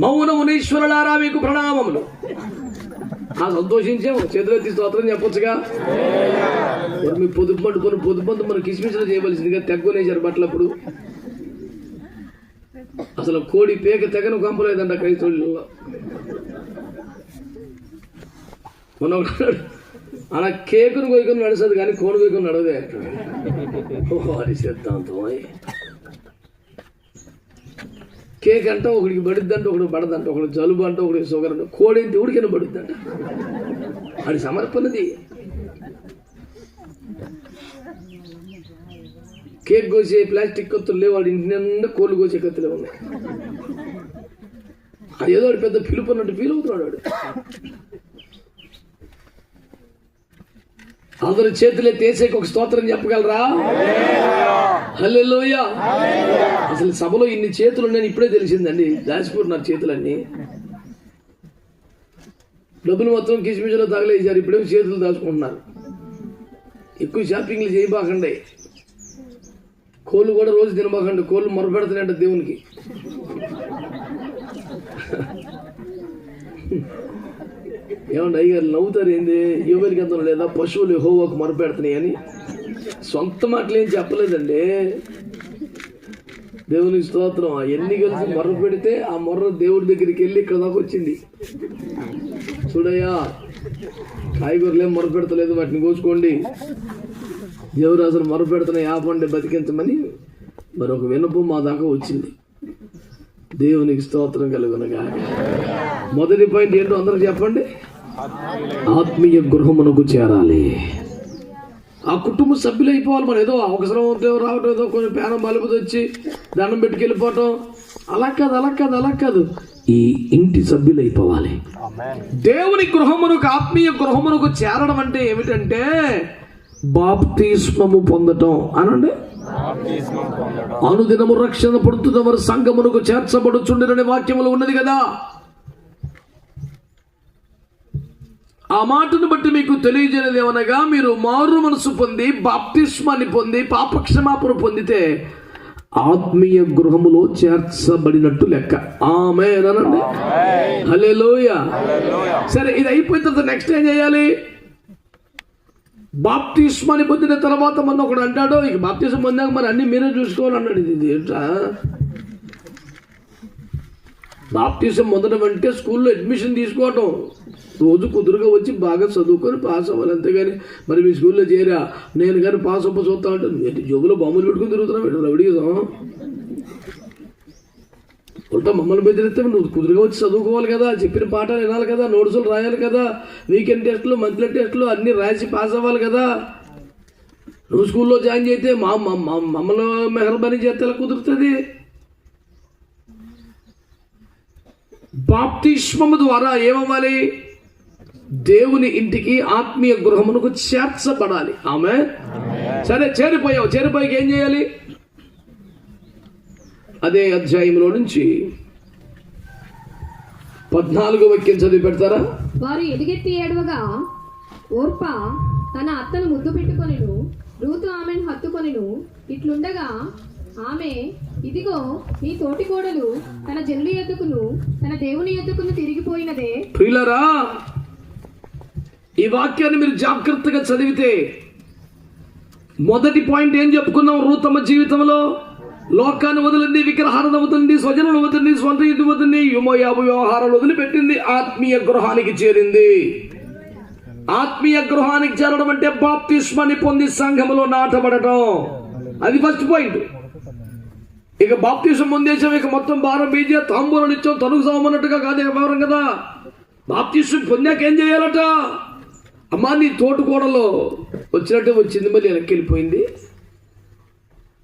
మౌనమునీశ్వరులారా మీకు ప్రణామములు. సంతోషించాము. చేతులెత్తి స్తోత్రం చెప్పొచ్చుగా. మీ పొదుపు మనం కిస్మిస్లో చేయవలసిందిగా తెగ్గొనేశారు బట్టలప్పుడు. అసలు కోడి పేక తెగను కంపలేదంట క్రైస్తవుల్లో. మనం అలా కేకును కొయ్యకుని నడుస్తుంది కానీ కోడి కొయ్యకుని నడవదే. అది సిద్ధాంతం. కేక్ అంటే ఒకడికి పడిద్దంటే ఒకటి పడదంట, ఒకటి జలుబు అంటే ఒకటి షుగర్ అంటే, కోడి అయితే ఉడికైనా పడుద్దంట. అది సమర్పణది. కేక్ కోసే ప్లాస్టిక్ కత్తులు లేవు. వాడి ఇంటి నిండా కోళ్ళు కోసే కత్తులే ఉన్నాయి. అది ఏదో వాడు పెద్ద పిలుపు అన్నట్టు ఫీల్ అవుతున్నాడు వాడు. అందరు చేతులే తీసేకి ఒక స్తోత్రం చెప్పగలరా? హల్లెలూయా. అసలు సభలో ఇన్ని చేతులు నేను ఇప్పుడే తెలిసిందండి. దాచిపోతున్నారు చేతులన్నీ. డబ్బులు మొత్తం కిస్మిస్లో తగలేసారు. ఇప్పుడేమో చేతులు దాచుకుంటున్నారు. ఎక్కువ షాపింగ్లు చేయబాకండి. కోళ్ళు కూడా రోజు తినబాకండి. కోళ్ళు మొరపెడుతున్నాయంట దేవునికి. ఏమండి అయ్యారు నవ్వుతారు ఏంది? ఎవరికి అంత లేదా పశువులు యెహోవాకు మొరపెడుతున్నాయి అని సొంత మాటలు ఏం చెప్పలేదండి. దేవునికి స్తోత్రం. ఎన్ని కలిసి మొర్ర పెడితే ఆ మొర్ర దేవుడి దగ్గరికి వెళ్ళి ఇక్కడ దాకా వచ్చింది. చూడయ్యా, కాయగూరలు ఏం మొర్ర పెడతలేదు, వాటిని కోసుకోండి. ఎవరు అసలు మొర్ర పెడుతున్నాయి ఆపండి బతికించమని మరొక వినపం మా దాకా వచ్చింది. దేవునికి స్తోత్రం కలుగునగా. మొదటి పాయింట్ ఏంటో అందరూ చెప్పండి. ఆత్మీయ గృహమునకు చేరాలి. ఆ కుటుంబ సభ్యులు అయిపోవాలి. మనం ఏదో అవసరం రావటం, ఏదో కొంచెం పేనం బలుపుతో వచ్చి దండం పెట్టుకెళ్ళిపోవటం అలా కాదు. ఈ ఇంటి సభ్యులు అయిపోవాలి. దేవుని గృహమునకు, ఆత్మీయ గృహమునకు చేరడం అంటే ఏమిటంటే బాప్తిస్మము పొందటం అనండి. అనుదినము రక్షణ పడుతున్న వారు సంఘమునకు చేర్చబడుచుండిరనే వాక్యములు ఉన్నది కదా. ఆ మాటను బట్టి మీకు తెలియజేయలేదు ఏమనగా, మీరు మారు మనసు పొంది బాప్తిస్మాన్ని పొంది పాపక్షమాపణ పొందితే ఆత్మీయ గృహములో చేర్చబడినట్టు లెక్క. ఆమేన్ అనండి. హల్లెలూయా. సరే, ఇది అయిపోయిన తర్వాత నెక్స్ట్ ఏం చేయాలి? బాప్తిస్మాన్ని పొందిన తర్వాత మన ఒకడు అంటాడు, ఇక బాప్తిస్మం పొందాక మరి అన్ని మీరే చూసుకోవాలన్నాడు. ఇది ఏంటా బాప్టిజం మొదట అంటే స్కూల్లో అడ్మిషన్ తీసుకోవటం, రోజు కుదురుగా వచ్చి బాగా చదువుకొని పాస్ అవ్వాలి, అంతేగాని మరి మీ స్కూల్లో చేరా నేను కానీ పాస్ అవ్వ చూస్తా అంటే జోబులో బొమ్మలు పెట్టుకుని తిరుగుతున్నావు రవిడిగా ఉల్టా మమ్మల్ని బెదిరిస్తే నువ్వు కుదురుగా వచ్చి చదువుకోవాలి కదా, చెప్పిన పాఠాలు వినాలి కదా, నోట్సులు రాయాలి కదా, వీకెండ్ టెస్టులు మంత్లీ టెస్టులు అన్నీ రాసి పాస్ అవ్వాలి కదా. నువ్వు స్కూల్లో జాయిన్ చేస్తే మమ్మల్ని మెహర్బానీ చేస్తే ఎలా కుదురుతుంది? బాప్తిస్మము ద్వారా ఏమవ్వాలి? దేవుని ఇంటికి ఆత్మీయ గృహమునకు చేర్చబడాలి. ఆమె సరే చేరిపోయి ఏం చేయాలి? అదే అధ్యాయంలో నుంచి 14వ వాక్యం చదివి పెడతారా? వారు ఎలుగెత్తి ఏడవగా ఓర్పా తన అత్తను ముద్దు పెట్టుకొనెను, రూతు ఆమెను హత్తుకొనెను. ఇట్లుండగా ఆమె, ఇదిగో నీ తోటి కోడలు తన జనుల యొద్దకును తన దేవుని యొద్దకును తిరిగిపోయినదే. ప్రియులారా, ఈ వాక్యాన్ని మీరు జాగ్రత్తగా చదివితే మొదటి పాయింట్ ఏం చెప్పుకున్నాం? రూతమ్మ జీవితంలో లోకాన్ని వదిలింది, విగ్రహాలను వదిలింది, స్వజనులు వదిలింది, స్వంత ఇంటి వదిలింది, యుమయాభు వ్యవహారాలు వదిలిపెట్టింది, ఆత్మీయ గృహానికి చేరింది. ఆత్మీయ గృహానికి చేరడం అంటే బాప్తిస్మాన్ని పొంది సంఘములో నాటబడటం. అది ఫస్ట్ పాయింట్. ఇక బాప్తిజం పొందేశాం, ఇక మొత్తం భారం బీజే తాంబూలం ఇచ్చాం, తనుకు సామన్నట్టుగా కాదే వ్యవహారం కదా. బాప్తిజం పొందాక ఏం చేయాలట? అమ్మా నీ తోటుకోడలో వచ్చినట్టే వచ్చింది, మళ్ళీ వెనక్కి వెళ్ళిపోయింది,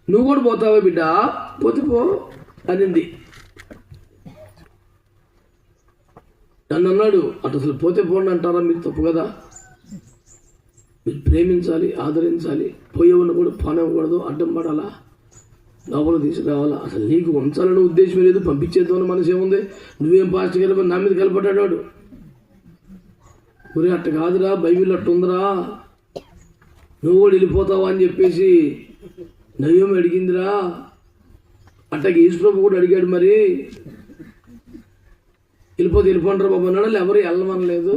నువ్వు కూడా పోతావా బిడ్డ? పోతే పో అనింది. నన్ను అన్నాడు, అటు అసలు పోతే పోండి అంటారా మీరు? తప్పు కదా. మీరు ప్రేమించాలి, ఆదరించాలి, పోయేవాడిని కూడా పానివ్వకూడదు, అడ్డం పడాలా, లోపల తీసుకురావాలా. అసలు నీకు ఉంచాలని ఉద్దేశం లేదు, పంపించేద్దామని మనసు ఏముంది? నువ్వేం పాస్ట్ కలిపి నా మీద కలపడ్డాడు. ఒరే అట్ట కాదురా, బైబిల్ అట్టు ఉందిరా, నువ్వు కూడా వెళ్ళిపోతావా అని చెప్పేసి నవ్యం అడిగిందిరా. అట్టకి యేసుప్రభు కూడా అడిగాడు, మరి వెళ్ళిపోంటారా బాబు అన్నాడు. ఎవరు వెళ్ళమనలేదు,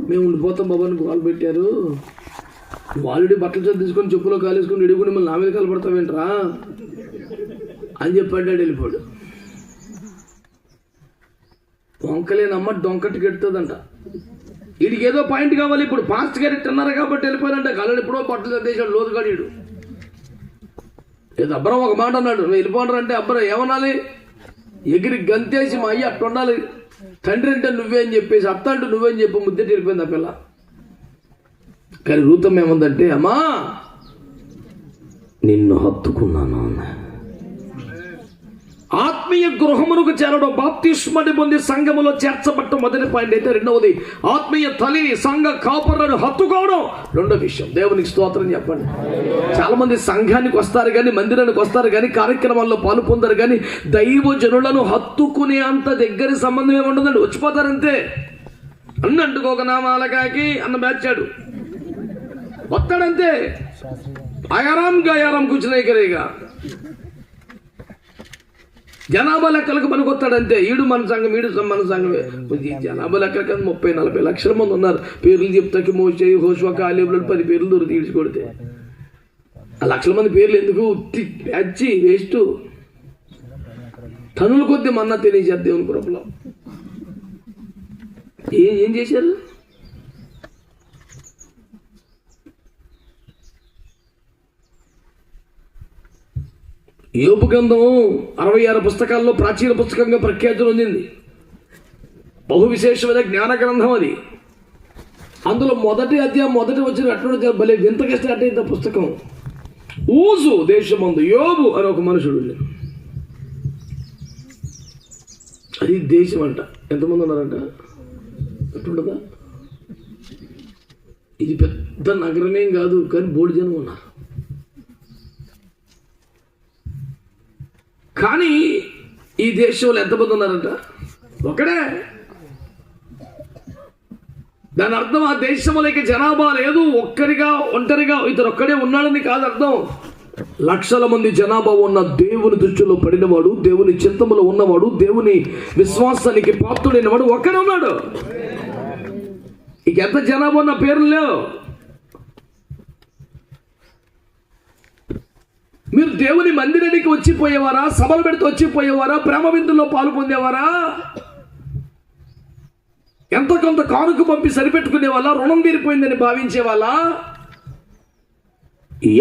మేము ఉండిపోతాం బాబు అని గోలు పెట్టారు. నువ్వు ఆల్రెడీ బట్టలు చదివేసుకొని చెప్పులో కాలేసుకొని ఎడుగుని మళ్ళీ నా మీద కలపడతావేంట్రా అని చెప్పాడు. వెళ్ళిపోయాడు. వంకలేనమ్మ డొంకటి కెడుతుందంట. వీడికి ఏదో పాయింట్ కావాలి, ఇప్పుడు పాస్ట్ క్యారెక్టర్ అన్నారు కాబట్టి వెళ్ళిపోయాడంట. కాలని ఎప్పుడో బట్టలు చదివేశాడు లోతుగాడు. ఏదో అబ్బరం ఒక మాట అన్నాడు, నువ్వు వెళ్ళిపోండ్రా అంటే అబ్బరం ఏమనాలి? ఎగిరి గంతేసి మా అయ్య అట్టు ఉండాలి, తండ్రి అంటే నువ్వేం చెప్పేసి, అత్త అంటే నువ్వేం చెప్పి ముద్దటి వెళ్ళిపోయింది ఆ పిల్ల. కానీ రూతం ఏముందంటే, అమ్మా నిన్ను హత్తుకున్నాను. ఆత్మీయ గృహమునకు చేరడం, బాప్తిస్మాన్ని పొంది సంఘములో చేర్చబట్టం మొదటి పాయింట్ అయితే. రెండవది ఆత్మీయ తల్లి సంఘ కాపరులను హత్తుకోవడం రెండో విషయం. దేవునికి స్తోత్రం చెప్పండి. చాలా మంది సంఘానికి వస్తారు కానీ, మందిరానికి వస్తారు కానీ, కార్యక్రమాల్లో పాలు పొందారు కానీ, దైవ జనులను హత్తుకునే అంత దగ్గర సంబంధం ఏమి ఉండదండి. వచ్చిపోతారంతే. అన్న అంటుకోక నామాలకాకి అన్న బ్యాచాడు వస్తాడంతే. ఆయారాం గాయారాం కూర్చున్నాయి కరేగా జనాభా లెక్కలకు పనికొస్తాడంతే. ఈడు మన సంఘం, ఈడు మన సంఘమే. జనాభా లెక్కలకి 30-40 లక్షల మంది ఉన్నారు. పేర్లు చెప్తాకి మోసే హోషువా కాలేబులు 10 పేర్లు దొరికి తీడ్చుకొడితే ఆ లక్షల మంది పేర్లు ఎందుకు? అచ్చి వేస్ట్. టన్నుల కొద్ది మన్నా తెలియజేద్దాం దేవుని కృపలో. ఏం చేశారు? యోబు గ్రంథం 66 పుస్తకాల్లో ప్రాచీన పుస్తకంగా ప్రఖ్యాతి పొందింది. బహు విశేషమైన జ్ఞాన గ్రంథం అది. అందులో మొదటి అధ్యాయం మొదటి వచ్చిన అట్లా భలే వింతగా స్టార్ట్ అయింది ఆ పుస్తకం. ఊజు దేశమందు యోబు అని ఒక మనుషుడు. అది దేశం అంట. ఎంతమంది ఉన్నారంట? అట్టుండదా? ఇది పెద్ద నగరమేం కాదు, కానీ బోడి జనం ఉన్నారు. కానీ ఈ దేశంలో ఎంతమంది ఉన్నారంట? ఒకడే. దాని అర్థం ఆ దేశంలోకి జనాభా లేదు, ఒంటరిగా ఇతను ఒక్కడే ఉన్నాడని కాదు అర్థం. లక్షల మంది జనాభా ఉన్న, దేవుని దృష్టిలో పడినవాడు, దేవుని చింతములో ఉన్నవాడు, దేవుని విశ్వాసానికి పాత్రుడైన వాడు ఒక్కడే ఉన్నాడు. ఇక ఎంత జనాభా ఉన్న పేర్లు లేవు. మీరు దేవుని మందిరానికి వచ్చిపోయేవారా? సభలు పెడితే వచ్చిపోయేవారా? ప్రేమ విందుల్లో పాలు పొందేవారా? ఎంత కొంత కానుక పంపి సరిపెట్టుకునే వాళ్ళ? రుణం తీరిపోయిందని భావించే వాళ్ళ?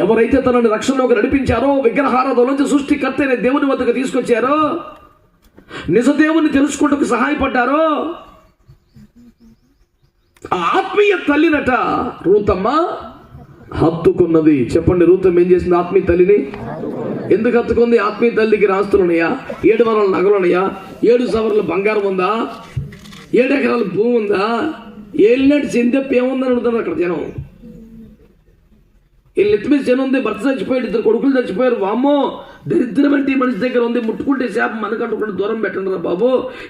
ఎవరైతే తనని రక్షణలోకి నడిపించారో, విగ్రహారాధన నుంచి సృష్టికర్త అయిన దేవుని వద్దకు తీసుకొచ్చారో, నిజ దేవుని తెలుసుకుంటూ సహాయపడ్డారో, ఆ ఆత్మీయ తల్లినట రూతమ్మ హత్తుకున్నది. చెప్పండి, రూతమ్మ ఏం చేసింది? ఆత్మీయ తల్లిని ఎందుకు హత్తుకుంది? ఆత్మీయ తల్లికి రాస్తులున్నాయా? 7 వరల నగలున్నాయా? 7 సవర్ల బంగారం ఉందా? 7 ఎకరాల భూమి ఉందా? ఏళ్ళనాటి చింతెప్ప ఏముందని అడుగుతారు అక్కడ జనం. వీళ్ళు ఎత్తి మీద జనం ఉంది. భర్త చచ్చిపోయాడు, 2 కొడుకులు చచ్చిపోయారు. వామ్మో, దరిద్రం అంటే ఈ మనిషి దగ్గర ఉంది. ముట్టుకుంటే శాప మనకంటుకుంటే దూరం పెట్టండి రా బాబు,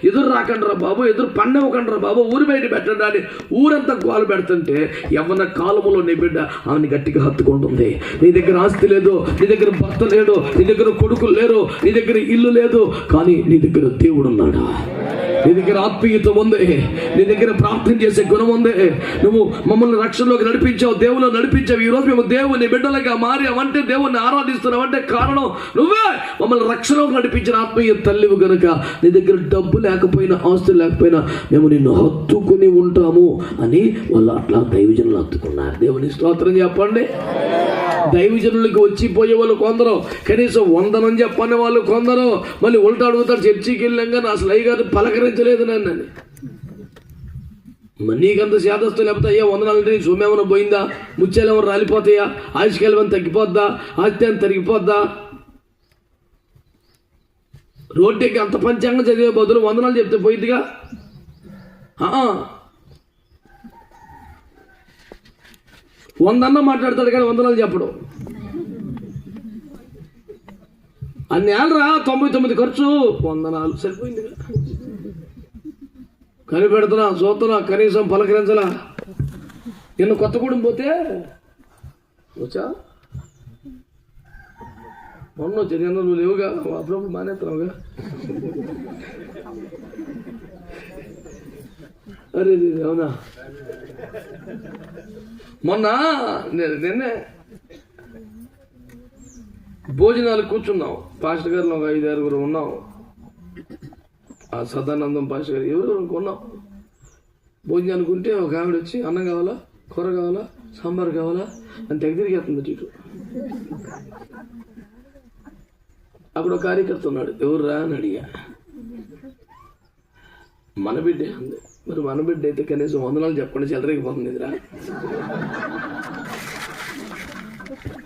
ఎదురు రాకండి రా బాబు, ఎదురు పన్నవ్వకండి రా బాబు, ఊరి బయట పెట్టండి అని ఊరంతా గోలు పెడుతుంటే యవ్వన కాలములో నీ బిడ్డ ఆమెను గట్టిగా హత్తుకుంటుంది. నీ దగ్గర ఆస్తి లేదు, నీ దగ్గర భర్త లేడు, నీ దగ్గర కొడుకులు లేరు, నీ దగ్గర ఇల్లు లేదు, కానీ నీ దగ్గర దేవుడు ఉన్నాడు. నీ దగ్గర ఆత్మీయత ఉంది, నీ దగ్గర ప్రార్థన చేసే గుణం ఉంది. నువ్వు మమ్మల్ని రక్షణలోకి నడిపించావు, దేవుళ్ళు నడిపించావు. ఈరోజు మేము దేవుని బిడ్డలుగా మారామంటే, దేవుణ్ణి ఆరాధిస్తున్నామంటే కారణం నువ్వే. మమ్మల్ని రక్షణలోకి నడిపించిన ఆత్మీయ తల్లివి కనుక నీ దగ్గర డబ్బు లేకపోయినా, ఆస్తులు లేకపోయినా మేము నిన్ను హత్తుకుని ఉంటాము అని వాళ్ళు అట్లా దైవజనులు హత్తుకున్నారు. దేవుని స్తోత్రం చెప్పండి. దైవజనులకి వచ్చిపోయే వాళ్ళు కొందరు, కనీసం వందనని చెప్పని వాళ్ళు కొందరు. మళ్ళీ ఉల్టా అడుగుతారు, చర్చికి వెళ్ళాక నా అసలు అయ్యగారు పలకరించలేదు నన్ను. నీకంత శాదస్తు లేకపోతే అయ్యా వందనాలంటే నీ సొమ్మేమన్నా పోయిందా? ముత్యాలు ఏమైనా రాలిపోతాయా? ఆయుష్కాలం ఏమైనా తగ్గిపోద్దా? ఆస్తి ఏమైనా తరిగిపోద్దా? రోడ్డుకి అంత పంచాంగం చదివే బదులు వందనాలు చెప్తే పోయిద్దిగా. వందన్న మాట్లాడతాడు కానీ వందనాలు చెప్పడం. అన్ని ఏళ్ళరా 99 ఖర్చు, వందనాలు సరిపోయిందిగా. కనిపెడుతున్నా, చూస్తున్నా, కనీసం పలకరించలా. నిన్న కొత్తగూడెం పోతే వచ్చా, మొన్న వచ్చా. నిన్న నువ్వు లేవుగా, అప్పుడప్పుడు మానేస్తున్నావుగా. అరే అవునా, మొన్న నిన్నే భోజనాలు కూర్చున్నాం. పాస్టర్ గారు ఒక 5-6 ఉన్నాం. ఆ సదానందం పాస్టర్ గారు ఎవరు ఉన్నాం. భోజనానికి ఉంటే ఒక ఆవిడ వచ్చి అన్నం కావాలా, కూర కావాలా, సాంబార్ కావాలా అని తిరిగేస్తుంది ఇటు. అక్కడ ఒక కార్యకర్త ఉన్నాడు. ఎవర్రా అని అడిగా. మన బిడ్డే అంది. మరి మన బిడ్డ అయితే కనీసం వందనాలు చెప్పండి, చెలరేగిపోతుంది ఇదిరా.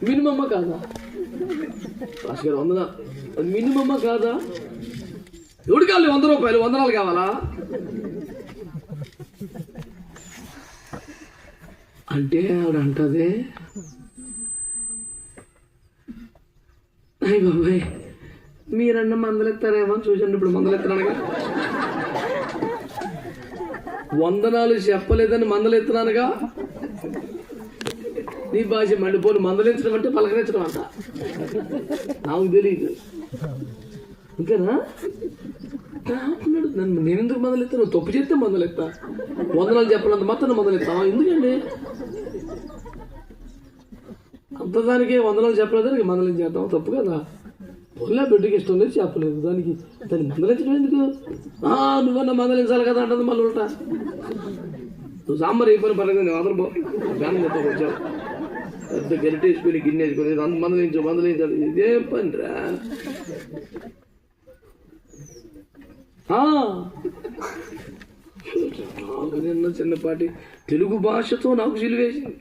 మినిమమ్మ కాదా పాస్ గారు? మినిమమ్మ కాదా? ఎవడు కావాలి 100 రూపాయలు, వందనాలు కావాలా అంటే ఆవిడ అంటది, అయ్య బాబాయ్ మీరన్న మందలెత్తారేమో చూసండి. ఇప్పుడు మందలెత్తనానుగా, వందనాలు చెప్పలేదని మందలెత్తున్నానుగా. నీ భాష మండిపోను. మందలించడం అంటే పలకరించడం అంట. నాకు తెలియదు. ఇంకేనా నన్ను నేను ఎందుకు మందలెత్తా? నువ్వు తప్పు చేస్తే మందలెత్తా. వందనాలు చెప్పనంత మాత్రం మందలెత్తావా? ఎందుకండి అంతదానికే వందనాలు చెప్పలేదానికి మందలం చేద్దాం, తప్పు కదా. పొల్ల బిడ్డకి ఇష్టం లేదు, చెప్పలేదు, దాన్ని మందలించడం ఎందుకు? నువ్వన్నా మందలించాలి కదా అంటుంది మళ్ళీ ఉల్టా. నువ్వు సాంబార్ అయిపోయిన పర్లేదు, నేను అందరూ గానం చెప్తా వచ్చావు. పెద్ద గెరిటేసుకొని గిన్నెసుకొని మందలించాలి. ఇదే పని రా. నాకు నిన్న చిన్నపాటి తెలుగు భాషతో నాకు సిలివేసింది.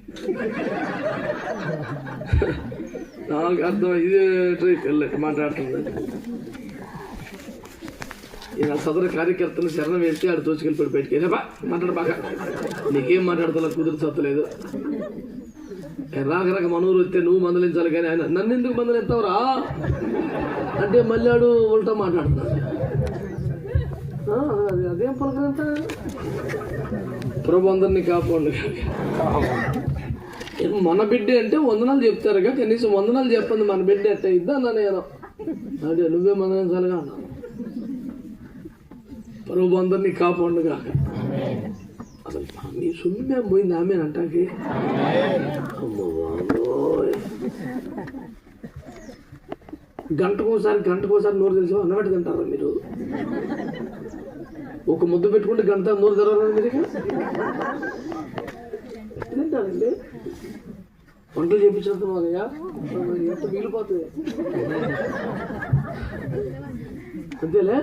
నాకు అర్థం ఇదే పిల్లకి మాట్లాడుతుంది. ఈయన సదరు కార్యకర్తలు శరణం వేస్తే ఆడు తోచుకెళ్ళిపోయి బయటికి వెళ్ళా మాట్లాడ బాగా. నీకేం మాట్లాడతా కుదురు సత్తలేదు. రాక మనూరు వస్తే నువ్వు మందలించాలి కానీ ఆయన నన్ను ఎందుకు మందలిస్తావురా అంటే మళ్ళీ ఆడు ఉల్టా మాట్లాడుతున్నాడు. అదేం పలకరంతా. ప్రభు అందరినీ కాపాడు. మన బిడ్డ అంటే వందనాలు చెప్తారుగా, కనీసం వందనాలు చెప్పండి. మన బిడ్డ ఎట్ట ఇద్దా అన్నా నేను. అదే నువ్వే మందలించాలిగా అన్నా. ప్రభు అందరినీ కాపాడు కాక. అసలు నీ సుమ్మే పోయింది ఆమె అంటాకి. అమ్మ గంటకోసారి నోరు తెలిసి అన్నమాట తింటారా మీరు? ఒక ముద్ద పెట్టుకుంటే గంట నోరు తెరవాలని మీరు తింటారండి. వంటలు చేయించుకుంటున్నాయా ఎంత వీలిపోతుంది అంతేలే.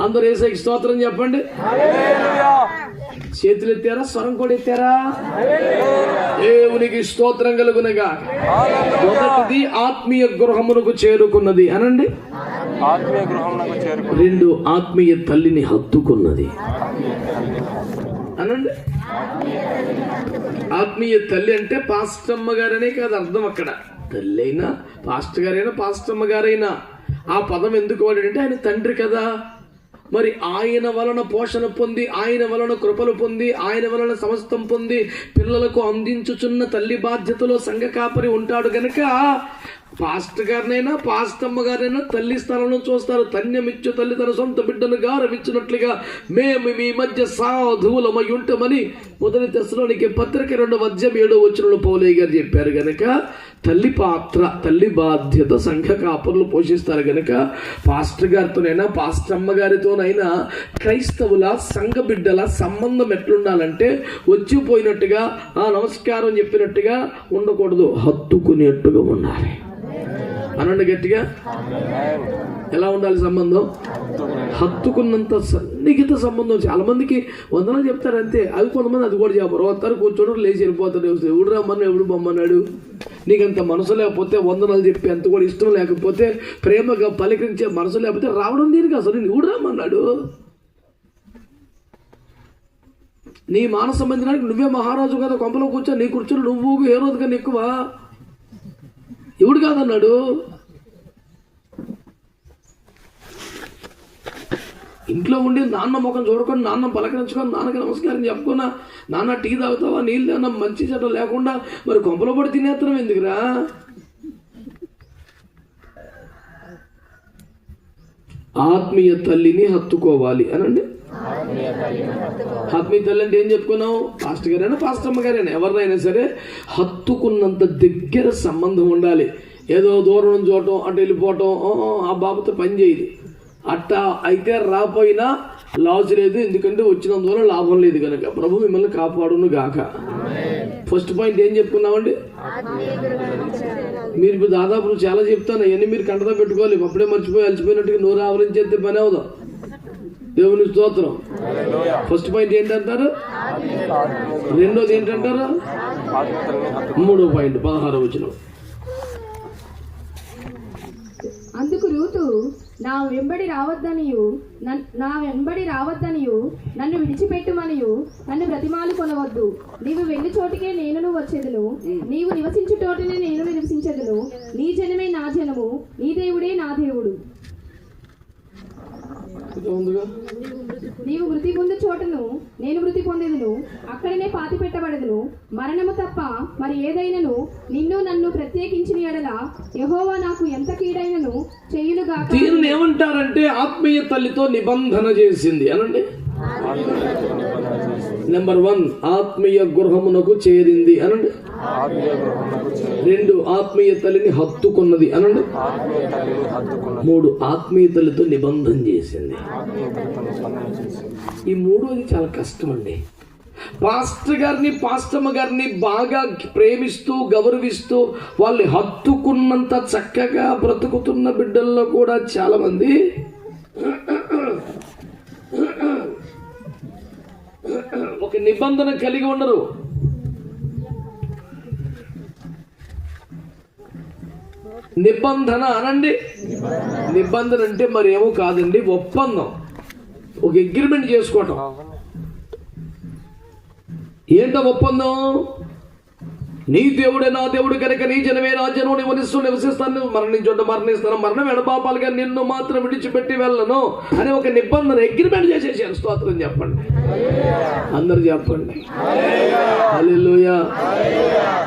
అందరూ యేసయ్యకి స్తోత్రం చెప్పండి. చేతులు ఎత్తారా? స్వరం కూడా ఎత్తారా? దేవునికి స్తోత్రం కలుగునగా. మొదటిది ఆత్మీయ గృహమునకు చేరుకున్నది అనండి. రెండు ఆత్మీయ తల్లిని హత్తుకున్నది అనండి. ఆత్మీయ తల్లి అంటే పాస్టమ్మ గారనే కాదు అర్థం. అక్కడ తల్లి అయినా పాస్టర్ గారైనా పాస్టమ్మ గారైనా ఆ పదం ఎందుకు వాడంటే ఆయన తండ్రి కదా. మరి ఆయన వలన పోషణ పొంది, ఆయన వలన కృపలు పొంది, ఆయన వలన సమస్తం పొంది పిల్లలకు అందించుచున్న తల్లి బాధ్యతలో సంఘ కాపరి ఉంటాడు గనక పాస్టర్ గారినైనా పాస్టమ్మ గారైనా తల్లి స్థలంలో చూస్తారు. ధన్యమిచ్చు తల్లి తన సొంత బిడ్డను గారమిచ్చినట్లుగా మేము మీ మధ్య సాధువులమై ఉంటామని మొదటి దశలోనికి పత్రిక 2:7 పౌలయ్య గారు చెప్పారు గనక తల్లి పాత్ర, తల్లి బాధ్యత సంఘ కాపరులు పోషిస్తారు గనక పాస్టర్ గారితోనైనా పాస్టమ్మ గారితోనైనా క్రైస్తవుల సంఘ బిడ్డల సంబంధం ఎట్లుండాలంటే వచ్చిపోయినట్టుగా నమస్కారం చెప్పినట్టుగా ఉండకూడదు, హత్తుకునేట్టుగా ఉండాలి అనండి గట్టిగా. ఎలా ఉండాలి సంబంధం? హత్తుకున్నంత సన్నిహిత సంబంధం. చాలా మందికి వందనాలు చెప్తారు అంతే, అవి కొంతమంది అది కూడా చెప్పరు. వస్తారు, కూర్చోడు, లేచి వెళ్ళిపోతారు. ఎవడు రమ్మని ఎవడు బొమ్మన్నాడు? నీకంత మనసు లేకపోతే వందనాలు చెప్పి అంత కూడా ఇష్టం లేకపోతే ప్రేమగా పలికించే మనసు లేకపోతే రావడం దీనికి అసలు ఎవడు రమ్మన్నాడు? నీ మానస మందిరానికి నువ్వే మహారాజు కదా, కొంపలో కూర్చో, నీ కూర్చొని నువ్వు ఏ రోజు కన్నా ఎక్కువ ఎవడు కాదన్నాడు? ఇంట్లో ఉండి నాన్న ముఖం చూడకొని, నాన్న పలకరించుకొని, నాన్నకి నమస్కారం చెప్పుకున్నా, నాన్న టీ తాగుతావా, నీళ్ళు అన్న మంచి చెడ్డ లేకుండా మరి కొంపలో పడి తినేత్తనం ఎందుకురా? ఆత్మీయ తల్లిని హత్తుకోవాలి అనండి. ఆత్మీయ తల్లి అంటే ఏం చెప్పుకున్నావు? పాస్టర్ గారైనా పాస్టమ్మ గారైనా ఎవరినైనా సరే హత్తుకున్నంత దగ్గర సంబంధం ఉండాలి. ఏదో దూరం నుంచి చూడటం, అటు వెళ్ళిపోవటం, ఆ బాబుతో పని చేయదు. అట్టా అయితే రాపోయినా లాస్ లేదు, ఎందుకంటే వచ్చినందువల్ల లాభం లేదు కనుక. ప్రభు మిమ్మల్ని కాపాడును గాక. ఫస్ట్ పాయింట్ ఏం చెప్పుకున్నామండి? మీరు దాదాపు చాలా చెప్తాను, అవన్నీ మీరు కంటతో పెట్టుకోవాలి. అప్పుడే మర్చిపోయి అలసిపోయినట్టుగా నోరు ఆవరించేస్తే పని అవుదాం. దేవుని స్తోత్రం. ఫస్ట్ పాయింట్ ఏంటంటారు? రెండోది ఏంటంటారు? మూడో పాయింట్ 16వ వచనం. అందుకు రూతు నా వెంబడి రావద్దనియు నన్ను విడిచిపెట్టుమనియు నన్ను బ్రతిమాలు కొనవద్దు. నీవు వెళ్లి చోటికే నేనును వచ్చేదను, నీవు నివసించు చోటనే నేను నివసించెదను. నీ జనమే నా జనము, నీ దేవుడే నా దేవుడు. నీవు మృతి పొందు చోటను నేను మృతి పొందేదను, అక్కడనే పాతి పెట్టబడదును. మరణము తప్ప మరి ఏదైనను నిన్ను నన్ను ప్రత్యేకించిన ఎడల యెహోవా నాకు ఎంత కీడైనను చేయునుగా. దీనిని ఏమంటారంటే ఆత్మీయ తల్లితో నిబంధన చేసింది అనండి. నెంబర్ 1 ఆత్మీయ గృహమునకు చేరింది అనండి. 2 ఆత్మీయ తల్లిని హత్తుకున్నది అనండి. 3 ఆత్మీయ తల్లితో నిబంధన చేసింది. ఈ 3వది చాలా కష్టం అండి. పాస్టర్ గారిని పాస్టమ్మ గారిని బాగా ప్రేమిస్తూ గౌరవిస్తూ వాళ్ళని హత్తుకున్నంత చక్కగా బ్రతుకుతున్న బిడ్డల్లో కూడా చాలా మంది ఒక నిబంధన కలిగి ఉండరు. నిబంధన అనండి. నిబంధన అంటే మరి ఏమో కాదండి, ఒప్పందం, ఒక అగ్రిమెంట్ చేసుకోవటం. ఏంటో ఒప్పందం? నీ దేవుడే నా దేవుడు కనుక నీ జనమే నా జనము, నివసిస్తాను, మరణిస్తాను, మరణం ఎడబాపాలుగా నిన్ను మాత్రం విడిచిపెట్టి వెళ్ళను అనే ఒక నిబంధన అగ్రిమెంట్ చేసేసాను. స్తోత్రం చెప్పండి, అందరు చెప్పండి హల్లెలూయా.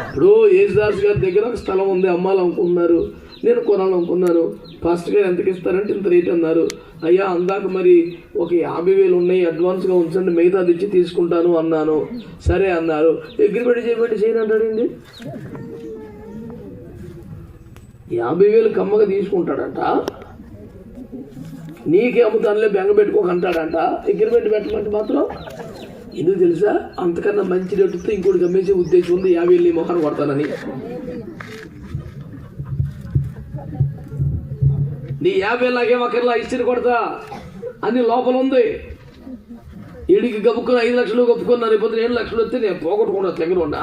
ఇప్పుడు యేసుదాస్ గారి దగ్గర ఒక స్థలం ఉంది, అమ్మాలనుకున్నారు, నేను కొనాలనుకున్నాను. పాస్టర్ గారు ఎంతకి ఇస్తారంటే ఇంత రేట్ అన్నారు. అయ్యా అందాక మరి ఒక 50,000 ఉన్నాయి, అడ్వాన్స్గా ఉంచండి, మిగతా తెచ్చి తీసుకుంటాను అన్నాను. సరే అన్నారు. అగ్రిమెంట్ చేయబట్టి చేయను అంటాడండి. 50,000 కమ్మగా తీసుకుంటాడంట, నీకే అమ్ముతానులే బెంగ పెట్టుకోక అంటాడంట. అగ్రిమెంట్ పెట్టమంటే మాత్రం ఎందుకు తెలుసా, అంతకన్నా మంచి రేటుతో ఇంకోటి గమ్మేసే ఉద్దేశం ఉంది, 50,000 మొహాన్ని కొడతానని. నీ 50,000 నాకేం అక్కర్లా, ఇచ్చి కొడతా అని లోపల ఉంది. వీడికి గప్పుకొని 5 లక్షలు గప్పుకున్నా, రేపు 7 లక్షలు వస్తే నేను పోగొట్టుకున్నా దగ్గర ఉన్నా.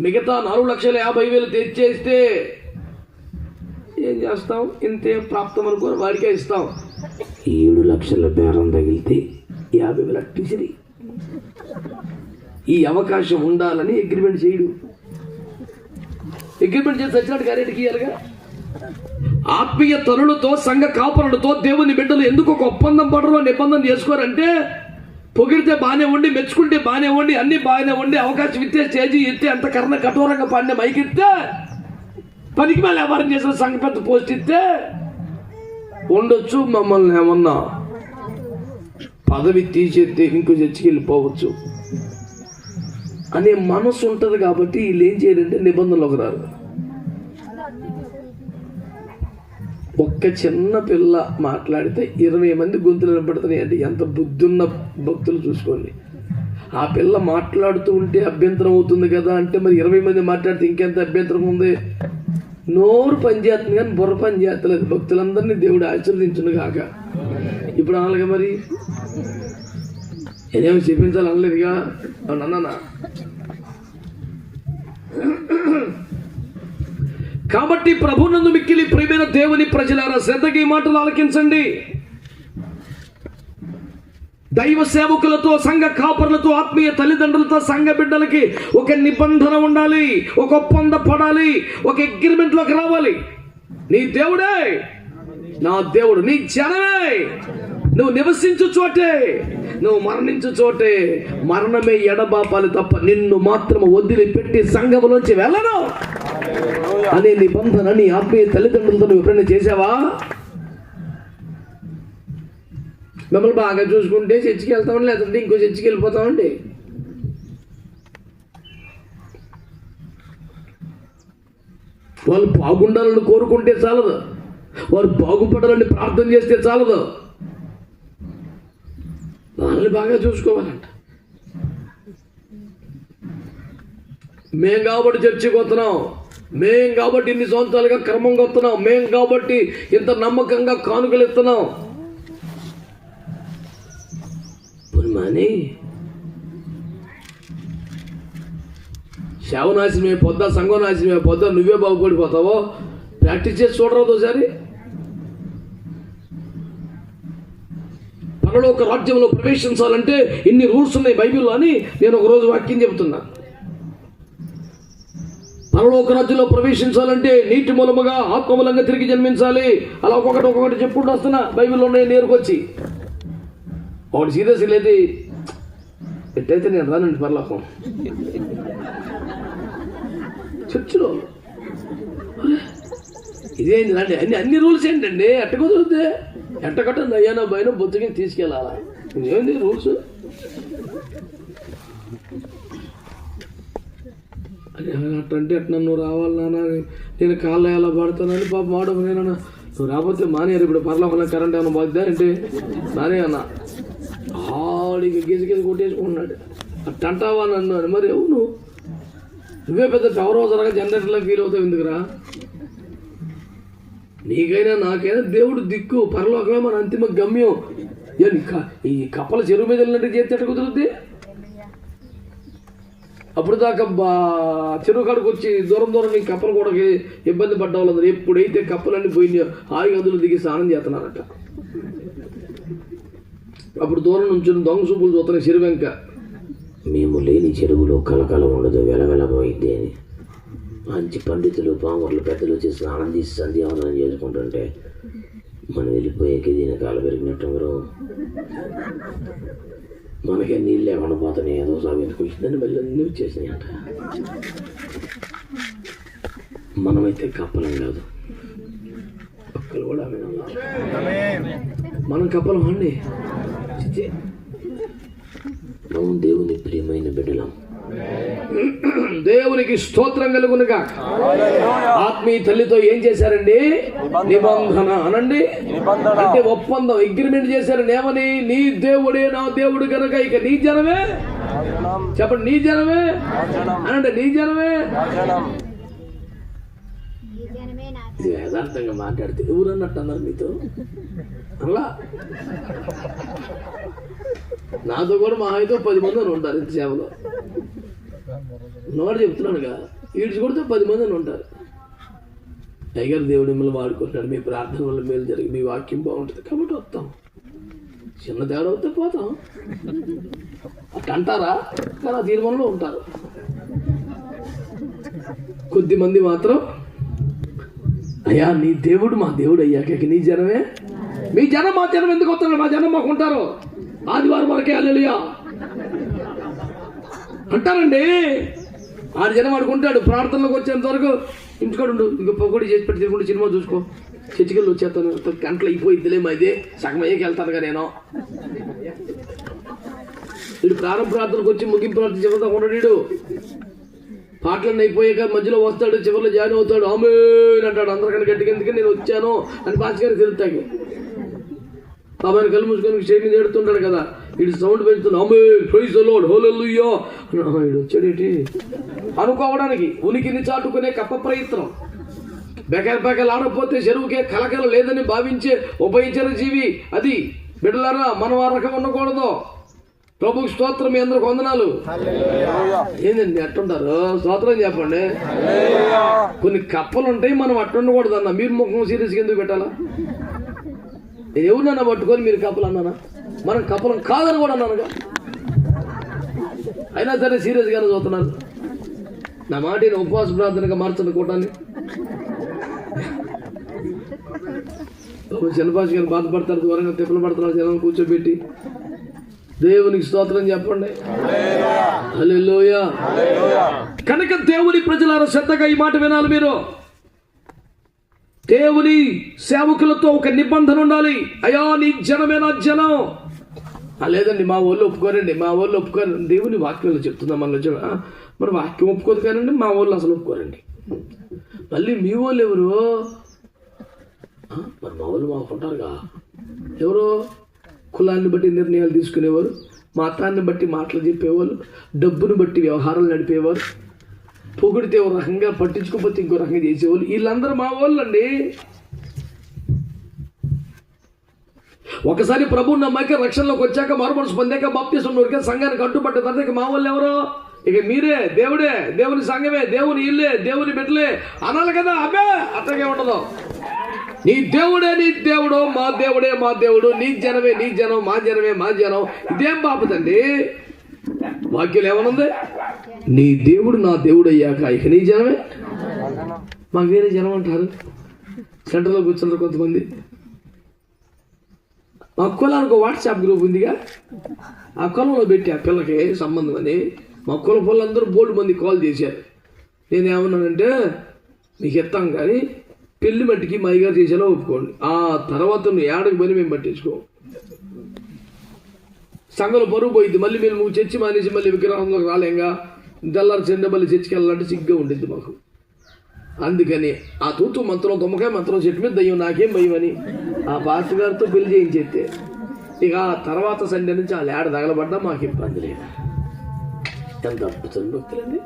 మిగతా 4,50,000 తెచ్చేస్తే ఏం చేస్తాం, ఇంతే ప్రాప్తం అనుకోని వాడికే ఇస్తాం. 7 లక్షల బేరం తగిలితే 50,000 అట్టిసిరి. ఈ అవకాశం ఉండాలని అగ్రిమెంట్ చేయడు. అగ్రిమెంట్ చేసి వచ్చినట్టు గారెంటీకి ఇవ్వాలిగా. ఆత్మీయ తనులతో, సంఘ కాపరులతో దేవుని బిడ్డలు ఎందుకు ఒక ఒప్పందం పడరు, నిబంధన చేసుకోరంటే, పొగిడితే బాగానే ఉండి, మెచ్చుకుంటే బాగానే ఉండి, అన్ని బాగానే ఉండి, అవకాశం ఇస్తే స్టేజీ ఎత్తే అంత కర్ణ కఠోరంగా పాడిన మైకిస్తే, పనికి మళ్ళీ వ్యాపారం చేసిన సంఘ పెద్ద పోస్ట్ ఇస్తే ఉండొచ్చు, మమ్మల్ని ఏమన్నా పదవి తీసేస్తే ఇంకో చర్చికి వెళ్ళిపోవచ్చు అనే మనసు ఉంటుంది. కాబట్టి వీళ్ళు ఏం చేయాలంటే నిబంధనలోకి రారు. ఒక్క చిన్న పిల్ల మాట్లాడితే 20 మంది గొంతులు వినపడుతున్నాయి అంటే ఎంత బుద్ధున్న భక్తులు చూసుకోండి. ఆ పిల్ల మాట్లాడుతూ ఉంటే అభ్యంతరం అవుతుంది కదా అంటే, మరి 20 మంది మాట్లాడితే ఇంకెంత అభ్యంతరం ఉంది. నోరు పనిచేస్తుంది కానీ బుర్ర పని చేస్తలేదు. భక్తులందరినీ దేవుడు ఆశీర్వదించును కాక. ఇప్పుడు అనాలిగా, మరి నేనేమో చెప్పించాలి అనలేదుగా, అన్నానా. కాబట్టి ప్రభునందు మిక్కిలి ప్రియమైన దేవుని ప్రజలారా, శ్రద్ధగా ఈ మాటలు ఆలకించండి. దైవ సేవకులతో, సంఘ కాపరులతో, ఆత్మీయ తల్లిదండ్రులతో, సంఘ బిడ్డలకి ఒక నిబంధన ఉండాలి, ఒక ఒప్పంద పడాలి, ఒక అగ్రిమెంట్లోకి రావాలి. నీ దేవుడే నా దేవుడు, నీ జనమే, నువ్వు నివసించు చోటే, నువ్వు మరణించు చోటే మరణమే ఎడబాపాలి తప్ప నిన్ను మాత్రం వదిలిపెట్టి సంఘములోంచి వెళ్ళను అనే నిబంధన నీ ఆత్మీయ తల్లిదండ్రులతో నువ్వు ఎప్పుడైనా చేసావా? మిమ్మల్ని బాగా చూసుకుంటే చర్చికి వెళ్తామండి, లేదంటే ఇంకో చర్చికి వెళ్ళిపోతామండి. వాళ్ళు బాగుండాలని కోరుకుంటే చాలదు, వారు బాగుపడాలని ప్రార్థన చేస్తే చాలదు, వాళ్ళని బాగా చూసుకోవాలంట. మేం కాబట్టి చర్చికి వస్తున్నాం, మేం కాబట్టి ఇన్ని సంవత్సరాలుగా క్రమంగా వస్తున్నాం, మేం కాబట్టి ఇంత నమ్మకంగా కానుకలు ఇస్తున్నాం మాని శావనాశనమే పొద్దా, సంఘనాశనమే పొద్దా, నువ్వే బాగుపడిపోతావో ప్రాక్టీస్ చేసి చూడరాదు ఒకసారి. పరలోక రాజ్యంలో ప్రవేశించాలంటే ఇన్ని రూల్స్ ఉన్నాయి బైబిల్లో అని నేను ఒకరోజు వాక్యం చెబుతున్నా. పరలోక రాజ్యంలో ప్రవేశించాలంటే నీటి మూలముగా, ఆత్మ మూలంగా తిరిగి జన్మించాలి. అలా ఒక్కొక్కటి చెప్పుకుంటూ వస్తున్నా, బైబిల్లో ఉన్నాయి నేరుకొచ్చి. ఒకటి సీరియస్ లేదు, ఎట్టయితే నేను రానండి పరలోకం. చర్చిలో ఇదేంటి రండి, అన్ని రూల్స్ ఏంటండి, ఎట్ట కుదురుద్ది, ఎట్ట కట్టండి అయ్యానో భయనో బొత్తుకి తీసుకెళ్ళాలా, ఇదేంటి రూల్స్ అట్టంటే అట్లా నువ్వు రావాలి నాన్న, నేను కాళ్ళ ఎలా పడతానని పాప మాట. నేనన్నా నువ్వు రాకపోతే మానేయారు, ఇప్పుడు పర్లోకన్నా కరెంట్ ఏమైనా బాధ్యత అంటే నానే అన్నా. ఆడికి గీజ కొట్టేసుకుంటున్నాడు. అట్టంటావా నన్ను అని. మరి అవును, నువ్వే పెద్ద పవర్ అవసరంగా జనరేటర్లో ఫీల్ అవుతావు ఎందుకురా? నీకైనా నాకైనా దేవుడు దిక్కు, పరలోకమే మన అంతిమ గమ్యం. ఈ కప్పల చెరువు మీద వెళ్ళినట్టు చేస్తే ఎట్ట కుదురుద్ది? అప్పుడు దాకా చెరువు కాడికి వచ్చి దూరం ఈ కప్పలు కూడా ఇబ్బంది పడ్డ వాళ్ళందరూ ఎప్పుడైతే కప్పలన్నీ పోయినాయో హాయిగా అందులో దిగి స్నానం చేస్తున్నారట. అప్పుడు దూరం నుంచి దొంగ చూపులు చూస్తున్నాయి చెరువు వెంక. మేము లేని చెరువులో కలకలం ఉండదు, వెలవెలబోయింది అని మంచి పండితులు, పాముర్లు, పెద్దలు వచ్చి స్నానం తీసి సంధ్యావందనం చేసుకుంటుంటే మనం వెళ్ళిపోయేకి దీని కాలు పెరిగినట్టు మనకే నీళ్ళు లేకుండా పోతున్నాయి. ఏదో సాగు ఎత్తుకొచ్చిందని మళ్ళీ అన్నీ వచ్చేసినాయి అంట. మనమైతే కప్పలం కాదు, కప్పలు కూడా మనం కప్పలం అండి. మనం దేవుని ప్రియమైన బిడ్డలం. దేవునికి స్తోత్రం కలుగునుగా. ఆత్మీయ తల్లితో ఏం చేశారండి? నిబంధన అనండి. అంటే ఒప్పందం, అగ్రిమెంట్ చేశారు. ఏమని? నీ దేవుడే నా దేవుడు కనుక ఇక నీ జనమే. చెప్పండి, నీ జనమే అనండి. నీ జనమే. ఇది యథార్థంగా మాట్లాడితే ఎవరన్నట్టు అన్నారు మీతో? అలా నాతో కూడా మా అయితే 10 మంది అని ఉంటారు. ఇంత సేవలో ఉన్నవాడు చెప్తున్నానుగా, ఈడ్చి కొడితే 10 మంది అని ఉంటారు. అయ్యగారు దేవుడు మిమ్మల్ని వాడుకుంటున్నాడు, మీ ప్రార్థన వల్ల మేలు జరిగి మీ వాక్యం బాగుంటుంది కాబట్టి వస్తాం. చిన్న తేడా వస్తే పోతాం అట్ట అంటారా? కానీ ఆ తీర్మానంలో ఉంటారు. కొద్దిమంది మాత్రం అయ్యా నీ దేవుడు మా దేవుడు అయ్యాక నీ జనమే. మీ జనం మా జనం ఎందుకు వస్తున్నారు? మా జనం మాకు ఉంటారు. ఆదివారం వరకే హల్లెలూయా అంటారండి. ఆడి జనం ఆడుకుంటాడు. ప్రార్థనలోకి వచ్చేంత వరకు ఇంటికాడు ఉండు, ఇంకో పొగడి చేసి పెట్టి తిరుగుంటే సినిమా చూసుకో, చర్చికెళ్ళి వచ్చేస్తాను, గంటలు అయిపోయిద్దిలే మా ఇదే సగం అయ్యాక వెళ్తానుగా నేను. వీడు ప్రార్థనకు వచ్చి ముగింపు ప్రార్థన చివరితో ఉండడు. పాటలన్నీ అయిపోయాక మధ్యలో వస్తాడు, చివరిలో జాయిన్ అవుతాడు, ఆమేన్ అంటాడు. అందరికన్నా గట్టిగా ఎందుకు నేను వచ్చాను అని పాస్టర్ తెలుస్తాకి. ఆమెను కళ్ళు మూసుకొని స్టేజ్ మీద ఏడుతుంటాడు కదా, వీడు సౌండ్ పెంచుతున్నాడు, ఆమేన్ ప్రైజ్ ది లార్డ్ హల్లెలూయా. వీడు వచ్చాడేంటి అనుకోవడానికి ఉనికిని చాటుకునే కప్ప ప్రయత్నం. బెకలు ఆడకపోతే చెరువుకే కలకల లేదని భావించే ఉభయచర జీవి అది. బిడ్డలారా, మనం ఆ రకం ఉండకూడదు. ప్రభుకి స్తోత్రం. మీ అందరికి వందనాలు. ఏందండి అట్టుంటారు? స్తోత్రం చెప్పండి. కొన్ని కప్పలు ఉంటాయి, మనం అట్టుండకూడదు అన్న. మీరు ముఖం సీరియస్గా ఎందుకు పెట్టాలా? నేను ఎవరినన్నా పట్టుకొని మీరు కప్పలు అన్నానా? మనం కప్పలం కాదని కూడా అన్నానుగా. అయినా సరే సీరియస్గానే చూస్తున్నారు. నా మాట ఉపవాస ప్రార్థనగా మార్చండి కూటాన్ని. చిన్నపాసి గారు బాధపడతారు, దూరంగా తిప్పలు పడుతున్నారు జనం కూర్చోబెట్టి. దేవునికి స్తోత్రం చెప్పండి. హల్లెలూయా. కనుక దేవుని ప్రజలారా శ్రద్ధగా ఈ మాట వినాలి మీరు. దేవుని సేవకులతో ఒక నిబంధన ఉండాలి. అయ్యా నీ జనమే నా జనం. లేదండి మా వాళ్ళు ఒప్పుకోరండి, మా వాళ్ళు ఒప్పుకోరు. దేవుని వాక్యంలో చెప్తుందా మనలో? మరి వాక్యం ఒప్పుకోదు కానండి, మా వాళ్ళు అసలు ఒప్పుకోరండి. మళ్ళీ మీ వాళ్ళు ఎవరు? మరి మా వాళ్ళు మాకుంటారుగా. ఎవరు? కులాన్ని బట్టి నిర్ణయాలు తీసుకునేవారు, మతాన్ని బట్టి మాటలు చెప్పేవాళ్ళు, డబ్బును బట్టి వ్యవహారాలు నడిపేవారు, పొగిడితే ఒక రకంగా పట్టించుకోకపోతే ఇంకో రకంగా చేసేవాళ్ళు. వీళ్ళందరూ మా వాళ్ళు అండి. ఒకసారి ప్రభువు నమ్మాక రక్షణలోకి వచ్చాక మారుమనసు పొందాక బాప్తిసం నూరిక సంఘానికి కట్టుబడ్డ తర్వాత మా వాళ్ళు ఎవరో? ఇక మీరే, దేవుడే, దేవుని సంఘమే, దేవుని ఇల్లే, దేవుని బిడ్డలే అనాలి కదా. అబ్బే అట్లాగే ఉండదు. నీ దేవుడే నీ దేవుడు, మా దేవుడే మా దేవుడు, నీ జనమే నీ జనం, మా జనమే మా జనం. ఇదేం బాపతండి? వాక్యం ఏమనుంది? నీ దేవుడు నా దేవుడు అయ్యాక ఇక నీ జనమే. మాకు వేరే జనం అంటారు. సెంటర్లో కూర్చున్నారు కొంతమంది. మా కులానికి వాట్సాప్ గ్రూప్ ఉందిగా, ఆ కులంలో పెట్టి ఆ పిల్లకి సంబంధం అని మా కుల పిల్లలందరూ బోర్డు మంది కాల్ చేశారు. నేనేమన్నానంటే, మీకు ఇస్తాం కానీ పెళ్లి మట్టికి మా అయ్యగారు చేసేలా ఒప్పుకోండి, ఆ తర్వాత నువ్వు ఏడకి పని మేము పట్టించుకో. సంఘంలో పరువు పోయింది. మళ్ళీ మేము చర్చి మానేసి మళ్ళీ విగ్రహంలోకి రాలేంగా, తెల్లారి చెండ మళ్ళీ చర్చికి వెళ్ళాలంటే సిగ్గా ఉండిద్ది మాకు. అందుకని ఆ తూతు మంత్రం తొమ్మకాయ మంత్రం చెట్టు మీద దయ్యం నాకేం భయం అని ఆ పాస్టర్ గారితో పెళ్లి చేయించేస్తే ఇక ఆ తర్వాత సండే నుంచి ఆ లేడ తగలబడ్డా మాకు ఇబ్బంది లేదు. ఎంత అద్భుతం భక్తులండి.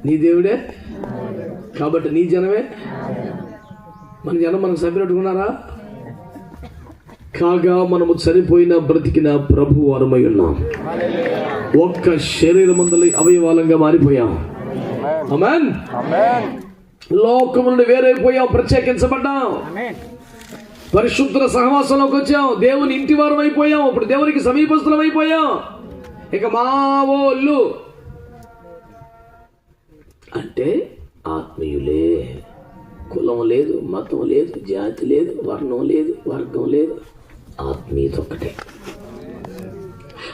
నీ దేవుడే కాబట్టి నీ జనమే. మన జనం మనకు సభ్యులున్నారా? కాగా మనము చనిపోయిన బ్రతికిన ప్రభు వారమై ఉన్నాం. ఒక్క శరీరమందలి అవయవాలంగా మారిపోయాం. ఆమేన్. లోకం నుండి వేరైపోయాం, ప్రత్యేకించబడ్డాం, పరిశుద్ధ సహవాసంలోకి వచ్చాం, దేవుని ఇంటి వారం అయిపోయాం, ఇప్పుడు దేవునికి సమీపస్థులం అయిపోయాం. ఇక మా వాళ్ళు అంటే ఆత్మీయులే. కులం లేదు, మతం లేదు, జాతి లేదు, వర్ణం లేదు, వర్గం లేదు, ఆత్మీయత ఒక్కటే.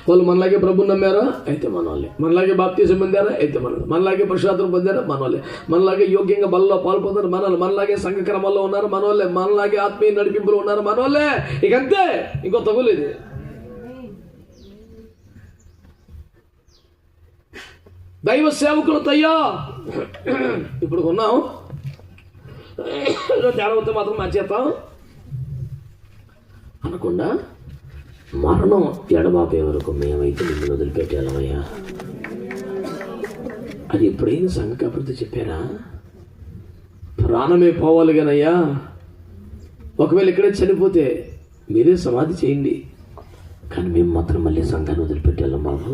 వాళ్ళు మనలాగే ప్రభుని నమ్మారా? అయితే మన వాళ్ళే. మనలాగే బాప్తిసం పొందారా? అయితే మనలాగే ప్రసాదం పొందారా? మన వాళ్ళే. మనలాగే యోగ్యంగా బలలో పాల్పొందారు మన వాళ్ళు. మనలాగే సంఘ క్రమంలో ఉన్నారు మన వాళ్ళే. మనలాగే ఆత్మీయ నడిపింపులు ఉన్నారు మన వాళ్ళే. ఇక అంతే, ఇంకో తగులేదు. దైవ సేవకులతో అయ్యా ఇప్పుడు కొన్నాం తేడా మాత్రం మార్చేస్తాం అనకుండా మరణం ఎడబాపే వరకు మేమైతే నిన్ను వదిలిపెట్టాలమయ్యా. అది ఎప్పుడైనా సంఘ కాపురితో చెప్పారా? ప్రాణమే పోవాలి కానయ్యా, ఒకవేళ ఇక్కడే చనిపోతే మీరే సమాధి చేయండి, కానీ మేము మాత్రం మళ్ళీ సంఘాన్ని వదిలిపెట్టాం బాబు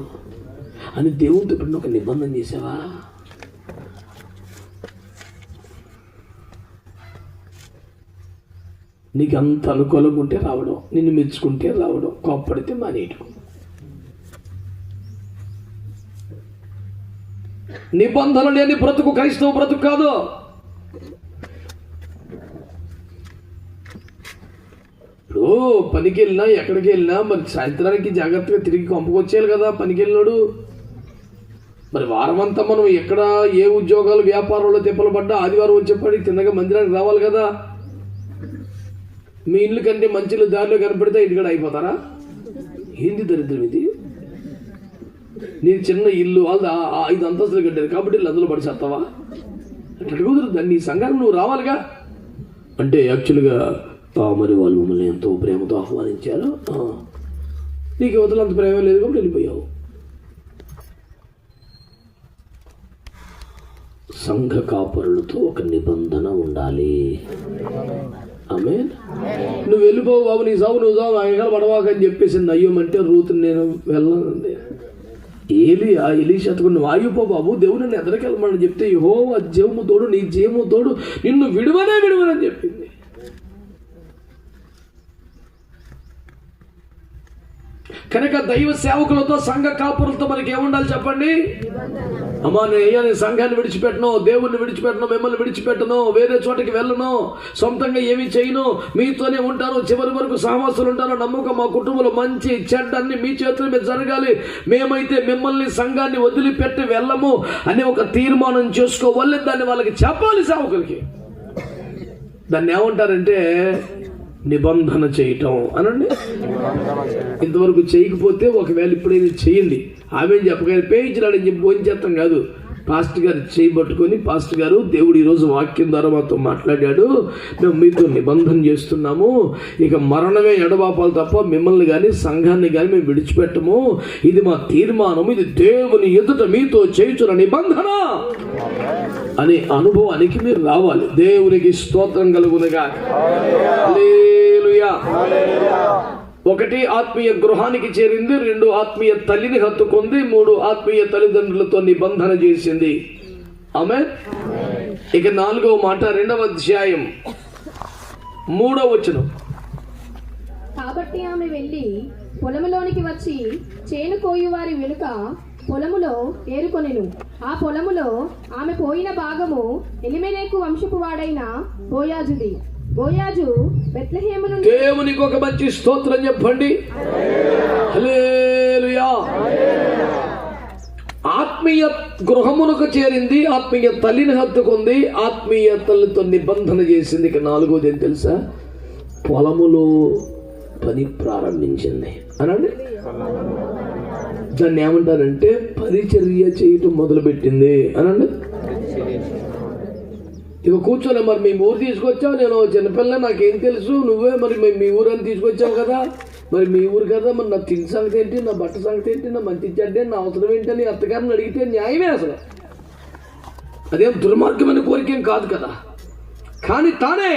అని దేవునితో ఇప్పుడు ఒక నిబంధన చేసావా? నీకు అంత అనుకూలంగా ఉంటే రావడం, నిన్ను మెచ్చుకుంటే రావడం, కోప్పడితే మానేయడం. నిబంధన లేని బ్రతుకు క్రైస్తవ బ్రతుకు కాదు. ఇప్పుడు పనికి వెళ్ళినా ఎక్కడికి వెళ్ళినా మరి సాయంత్రానికి జాగ్రత్తగా తిరిగి కొంపకొచ్చేయాలి కదా పనికి వెళ్ళినాడు. మరి వారమంతా మనం ఎక్కడ ఏ ఉద్యోగాలు వ్యాపారంలో తిప్పలు పడ్డా ఆదివారం వచ్చేప్పటికి తిన్నగా మందిరానికి రావాలి కదా. మీ ఇల్లు కంటే మంచిలు దారిలో కనపడితే ఇంటికాడ అయిపోతారా? ఏంది దరిద్రం ఇది? నేను చిన్న ఇల్లు వాళ్ళు 5 అంతస్తులు కట్టారు కాబట్టి ఇల్లు అందులో పడిచేస్తావా? అట్లా కుదరదు. నీ సంఘానికి నువ్వు రావాలిగా. అంటే యాక్చువల్గా మరి వాళ్ళు మమ్మల్ని ఎంతో ప్రేమతో ఆహ్వానించారు, నీకు యువతలు అంత ప్రేమ లేదు కాబట్టి వెళ్ళిపోయావు. సంఘ కాపరులతో ఒక నిబంధన ఉండాలి. ఆమేన్. నువ్వు వెళ్ళిపోవు బాబు, నీ సాగు నువ్వు సాగు ఆయన పడవాక అని చెప్పేసి అయ్యోమంటే రూతు నేను వెళ్ళానండి. ఎలీషాతో నువ్వు ఆగిపో బాబు, దేవుడు నన్ను ఎదరికెళ్ళమని చెప్తే యెహోవా జీవము తోడు నీ జీవము తోడు నిన్ను విడువనని చెప్పింది. కనుక దైవ సేవకులతో సంఘ కాపురులతో మనకి ఏముండాలి చెప్పండి? అమ్మా నేను సంఘాన్ని విడిచిపెట్టను, దేవుణ్ణి విడిచిపెట్టను, మిమ్మల్ని విడిచిపెట్టను, వేరే చోటకి వెళ్ళను, సొంతంగా ఏమీ చేయను, మీతోనే ఉంటాను, చివరి వరకు సహవాసులు ఉంటాను, నమ్మకం మా కుటుంబంలో మంచి చెడ్డ అన్ని మీ చేతుల మీద జరగాలి, మేమైతే మిమ్మల్ని సంఘాన్ని వదిలిపెట్టి వెళ్ళము అని ఒక తీర్మానం చేసుకోవాలి. దాన్ని వాళ్ళకి చెప్పాలి సేవకులకి. దాన్ని ఏమంటారంటే నిబంధన చేయటం అనండి. ఇంతవరకు చేయకపోతే ఒకవేళ ఇప్పుడైనా చేయండి. ఆమె చెప్పగానే పేయించినాడని చెప్పి భోజనం చేస్తాం కాదు. పాస్టర్ గారు చేయబట్టుకొని, పాస్టర్ గారు దేవుడు ఈరోజు వాక్యం ద్వారా మాతో మాట్లాడాడు, మేము మీతో నిబంధన చేస్తున్నాము, ఇక మరణమే ఎడబాపాలు తప్ప మిమ్మల్ని కానీ సంఘాన్ని కానీ మేము విడిచిపెట్టము, ఇది మా తీర్మానం, ఇది దేవుని ఎదుట మీతో చేయుచున్న నిబంధన అనే అనుభవానికి మీరు రావాలి. దేవునికి స్తోత్రం కలుగునుగా. హల్లెలూయా. 1 ఆత్మీయ గృహానికి చేరింది, 2 ఆత్మీయ తల్లిని హత్తుకుంది, 3 ఆత్మీయ తల్లిదండ్రులతో నిబంధన చేసింది. ఆమేన్. ఇక 4వ మాట 2వ అధ్యాయం 3వ వచనం. కాబట్టి ఆమె వెళ్ళి పొలములోనికి వచ్చి చేను కోయువారి వెనుక పొలములో ఏరుకొనెను. ఆ పొలములో ఆమె పోయిన భాగము ఎలిమెలేకు వంశపు వాడైన బోయాజుది. బోయాజు బెత్లెహేము నుండి. దేవునికి ఒక మంచి స్తోత్రం చెప్పండి. హల్లెలూయా. ఆత్మీయ గృహమునకు చేరింది, ఆత్మీయ తల్లిని హత్తుకుంది, ఆత్మీయ తల్లితో నిబంధన చేసింది. ఇక 4వది ఏం తెలుసా? పొలములో పని ప్రారంభించింది అనండి. దాన్ని ఏమంటారంటే పరిచర్య చేయటం మొదలుపెట్టింది అనండి. ఇక కూర్చోలే, మరి మీ ఊరు తీసుకొచ్చావు, నేను చిన్నపిల్ల నాకేం తెలుసు, నువ్వే మరి మీ ఊరని తీసుకొచ్చావు కదా, మరి మీ ఊరు కదా, మరి నా తిండి సంగతి ఏంటి, నా బట్ట సంగతి ఏంటి, నా మంచి చెడ్డే, నా అవసరం ఏంటని అత్తగారిని అడిగితే న్యాయమే. అసలు అదేం దుర్మార్గమైన కోరికేం కాదు కదా. కానీ తానే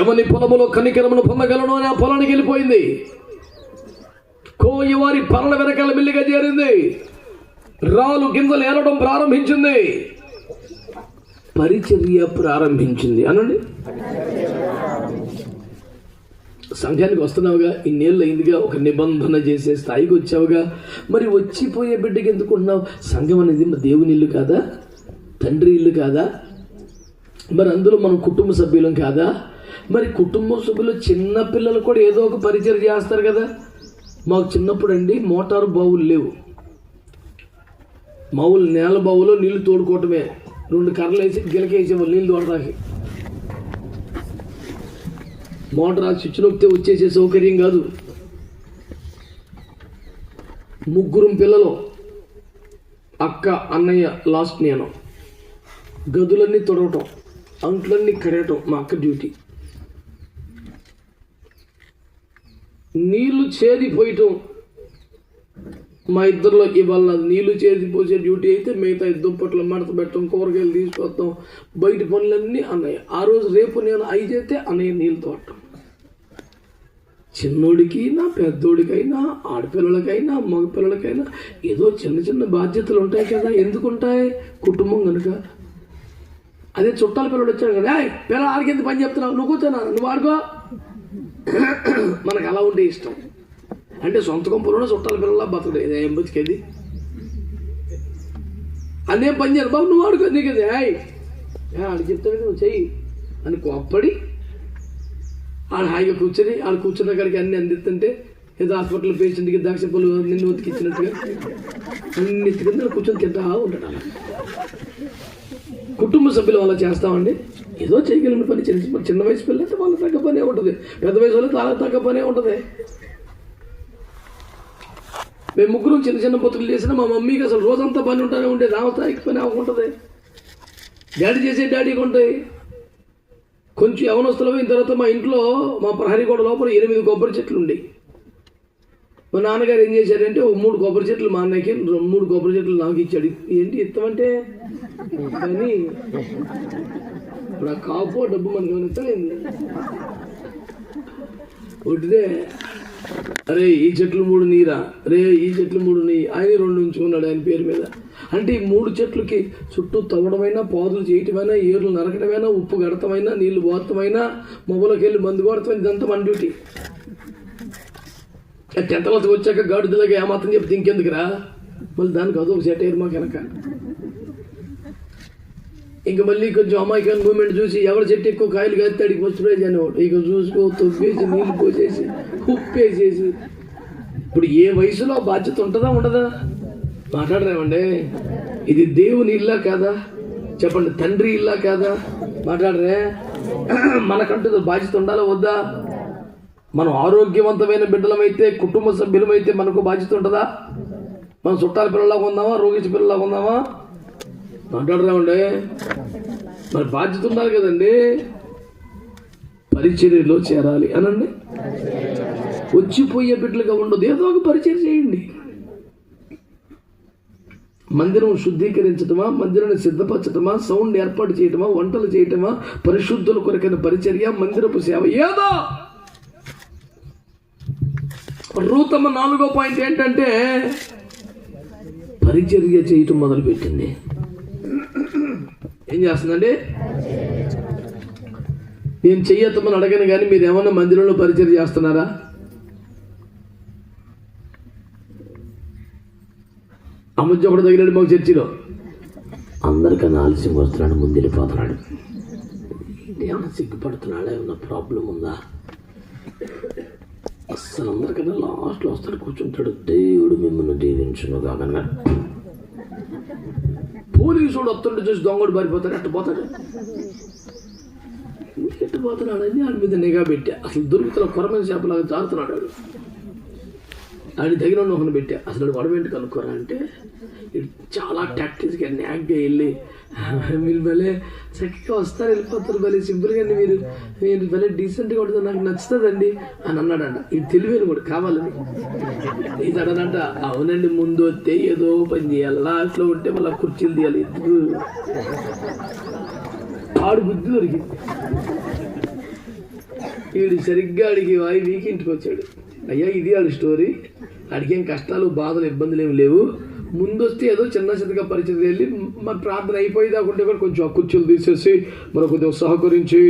ఎవని పొలములో కనికరమును పొందగలను అని ఆ పొలానికి వెళ్ళిపోయింది. కోయవారి పరల వెనకాల మిల్లిగా చేరింది, రాళ్ళు గింజలు ఏరడం ప్రారంభించింది, పరిచర్య ప్రారంభించింది అనండి. సంఘానికి వస్తున్నావుగా, ఇన్నేళ్ళు అయిందిగా, ఒక నిబంధన చేసే స్థాయికి వచ్చావుగా, మరి వచ్చిపోయే బిడ్డకి ఎందుకుంటున్నావు? సంఘం అనేది దేవుని ఇల్లు కాదా, తండ్రి ఇల్లు కాదా, మరి అందులో మనం కుటుంబ సభ్యులం కాదా? మరి కుటుంబ సభ్యులు చిన్న పిల్లలు కూడా ఏదో ఒక పరిచర్య చేస్తారు కదా. మాకు చిన్నప్పుడు అండి మోటారు బావులు లేవు, మావులు నేల బావులో నీళ్లు తోడుకోవటమే, 2 కర్రలు వేసి గిలకేసేవాళ్ళు నీళ్ళు తోడడానికి. మోటార్ ఆ స్విచ్ నొక్కితే వచ్చేసే సౌకర్యం కాదు. 3 పిల్లలు, అక్క, అన్నయ్య, లాస్ట్ నేను. గదులన్నీ తొడవటం, అంట్లన్నీ కడగటం మా అక్క డ్యూటీ. నీళ్లు చేదిపోయటం మా ఇద్దరిలో. ఇవాళ నీళ్లు చేదిపోసే డ్యూటీ అయితే మిగతా దుప్పట్లు మడత పెట్టడం, కూరగాయలు తీసుకొస్తాం, బయట పనులన్నీ అన్నయ్య. ఆ రోజు రేపు నేను అవి చేస్తే అన్నయ్య నీళ్ళు తోడటం. చిన్నోడికైనా పెద్దోడికైనా ఆడపిల్లలకైనా మగపిల్లలకైనా ఏదో చిన్న చిన్న బాధ్యతలు ఉంటాయి కదా. ఎందుకుంటాయి? కుటుంబం కనుక. అదే చుట్టాల పిల్లడు వచ్చాడు కదా, పిల్ల ఆడికెంత పని చెప్తున్నావు, నువ్వు కూర్చోనా, నువ్వు ఆడుకో. మనకు అలా ఉంటే ఇష్టం. అంటే సొంత కొంపలోనే చుట్టాల పిల్లల బతకడు. ఏం బతికేది? అన్నేం పని చేయరు, బాబు నువ్వు ఆడుకో, నీకేది ఆడికి చెప్తాడు నువ్వు చెయ్యి అని కోప్పడి ఆడు హాయిగా కూర్చొని ఆడు కూర్చున్న కాడికి అన్ని అందిస్తుంటే ఏదో హాస్పిటల్ పేషెంట్కి ద్రాక్ష పళ్ళు నిన్ను ఉతికిచ్చినట్టుగా అన్ని కింద కూర్చొని తింటా ఉంటాడు. అలా కుటుంబ సభ్యులు అలా చేస్తామండి. ఏదో చేయగలిగిన పని చిన్న వయసు పిల్లలైతే వాళ్ళ తగ్గ పనే ఉంటుంది, పెద్ద వయసు వాళ్ళకి వాళ్ళ తగ్గ పనే ఉంటుంది. మేము ముగ్గురు చిన్న చిన్న పొత్తులు చేసినా మా మమ్మీకి అసలు రోజంతా పని ఉంటానే ఉండేది. నా స్థాయికి పని అవ్వకుంటుంది. డాడీ చేసే డాడీకి ఉంటాయి. కొంచెం యవనస్తులు అయిన తర్వాత మా ఇంట్లో మా ప్రహరీ గోడ లోపల 8 కొబ్బరి చెట్లు ఉండేవి. మా నాన్నగారు ఏం చేశారంటే 3 కొబ్బరి చెట్లు మా అన్నయ్యకి, 3 కొబ్బరి చెట్లు నాకు ఇచ్చాడు. ఏంటి ఇస్తామంటే కానీ ఇప్పుడు ఆ కాపు డబ్బు మనకి ఏమైనా ఇస్తలేదు. ఒకటిదే, అరే ఈ చెట్లు 3 నీరా, రే ఈ చెట్లు 3 నీ, ఆయన 2 ఉంచుకున్నాడు ఆయన పేరు మీద. అంటే ఈ 3 చెట్లకి చుట్టూ తవ్వడమైనా, పాదులు చేయటమైనా, ఏర్లు నరకటమైనా, ఉప్పు గడతమైనా, నీళ్లు పోతమైనా, మొబలోకి వెళ్ళి మందు కొడతామైనా ఇదంతా మన డ్యూటీ. 10th క్లాస్కి వచ్చాక గాడిదలాగా ఏమాత్రం చెప్తే ఇంకెందుకురా, మళ్ళీ దానికి అదొక సెట్ అయ్యారు మాకు వెనక. ఇంక మళ్ళీ కొంచెం అమాయకాన్ని మూమెంట్ చూసి ఎవరి చెట్టు ఎక్కువ కాయలు కాస్తే అడిగి ఫస్ట్ ప్రైజ్ అనేవాడు. ఇక చూసుకో తొప్పేసి నీళ్ళు పోసేసి ఉప్పేసేసి. ఇప్పుడు ఏ వయసులో బాధ్యత ఉంటుందా ఉండదా? మాట్లాడరేమండి. ఇది దేవుని ఇల్లా కాదా చెప్పండి, తండ్రి ఇల్లా కాదా? మాట్లాడరే. మనకంటూ బాధ్యత ఉండాలా వద్దా? మనం ఆరోగ్యవంతమైన బిడ్డలమైతే, కుటుంబ సభ్యులమైతే మనకు బాధ్యత ఉంటుందా? మనం చుట్టాల పిల్లలాగా ఉందామా, రోగిష్టి పిల్లలాగా ఉందామా? మాట్లాడరామండి. మరి బాధ్యత ఉండాలి కదండి. పరిచర్యలో చేరాలి అనండి. వచ్చిపోయే బిడ్డలుగా ఉండదు, ఏదో ఒక పరిచర్య చేయండి. మందిరం శుద్ధీకరించటమా, మందిరాన్ని సిద్ధపరచటమా, సౌండ్ ఏర్పాటు చేయటమా, వంటలు చేయటమా, పరిశుద్ధుల కొరకైన పరిచర్య, మందిరపు సేవ, ఏదో. రూతమ్మ 4వ పాయింట్ ఏంటంటే పరిచర్య చేయటం మొదలుపెట్టింది. ఏం చేస్తుందండి? నేను చెయ్యొత్తమని అడగను కానీ మీరు ఏమన్నా మందిరంలో పరిచర్య చేస్తున్నారా? అమ్మచ్చి ఒకటి తగిలాడు మాకు చర్చిలో. అందరికన్నా ఆలస్యం వస్తున్నాడు, ముందు వెళ్ళిపోతున్నాడు. ఏమన్నా సిగ్గుపడుతున్నాడా, ఏమన్నా ప్రాబ్లం ఉందా? అస్సలు అందరికన్నా లాస్ట్లో వస్తాడు, కూర్చుంటాడు. దేవుడు మిమ్మల్ని దీవించును కాకన్నా. పోలీసుడు వస్తుంటే చూసి దొంగడు పారిపోతాడు, ఎట్టు పోతాడు. ఎట్టు పోతున్నాడని వాడి మీద నిఘా పెట్టా. అసలు దొరుకుతున్న కొరమైన చేపలాగా జారుతున్నాడు. ఆయన దగ్గర ఉన్న ఒకరిని పెట్టా. అసలు వడవేంటి కనుక్కోరా అంటే చాలా టాక్టిక్స్గా న్యాక్గా వెళ్ళి మీరు భలే చక్కగా వస్తారు, వెళ్ళిపోతారు, భలే సింపుల్గా మీరు భలే డీసెంట్గా ఉంటుంది, నాకు నచ్చుతుందండి అని అన్నాడంట. ఇది తెలివేను కూడా కావాలని. ఇది అడనంట. అవునండి, ముందు వస్తే ఏదో పని చేయాలి, లాస్ట్లో ఉంటే మళ్ళీ కుర్చీలు తీయాలి. ఆడు బుద్ధి దొరికింది. వీడు సరిగ్గా అడిగి వాయి వీకి ఇంటికి వచ్చాడు. అయ్యా ఇది ఆడు స్టోరీ, అడిగేం కష్టాలు బాధలు ఇబ్బందులు ఏమి లేవు. ముందు వస్తే ఏదో చిన్న చిన్నగా పరిచయం వెళ్ళి మరి ప్రార్థన అయిపోయేదాకుంటే కూడా కొంచెం ఆ కుర్చీలు తీసేసి మరి కొద్దిగా సహకరించి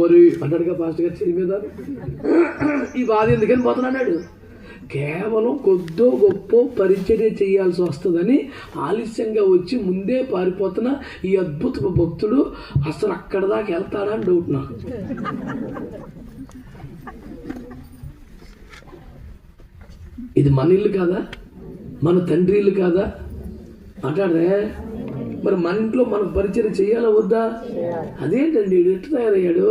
మరి అన్నాడుగా పాస్టర్ గారు చేయి మీద. ఈ బాధ ఎందుకని పోతున్నాడు? కేవలం కొద్దో గొప్ప పరిచర్య చేయాల్సి వస్తుందని ఆలస్యంగా వచ్చి ముందే పారిపోతున్న ఈ అద్భుత భక్తుడు అసలు అక్కడ దాకా వెళ్తాడా అని డౌట్ నాకు. ఇది మన ఇల్లు కాదా? మన తండ్రి ఇల్లు కాదా? అంటాడే. మరి మన ఇంట్లో మనం పరిచయం చేయాలా వద్దా? అదేంటండి ఎట్లా తయారయ్యాడు?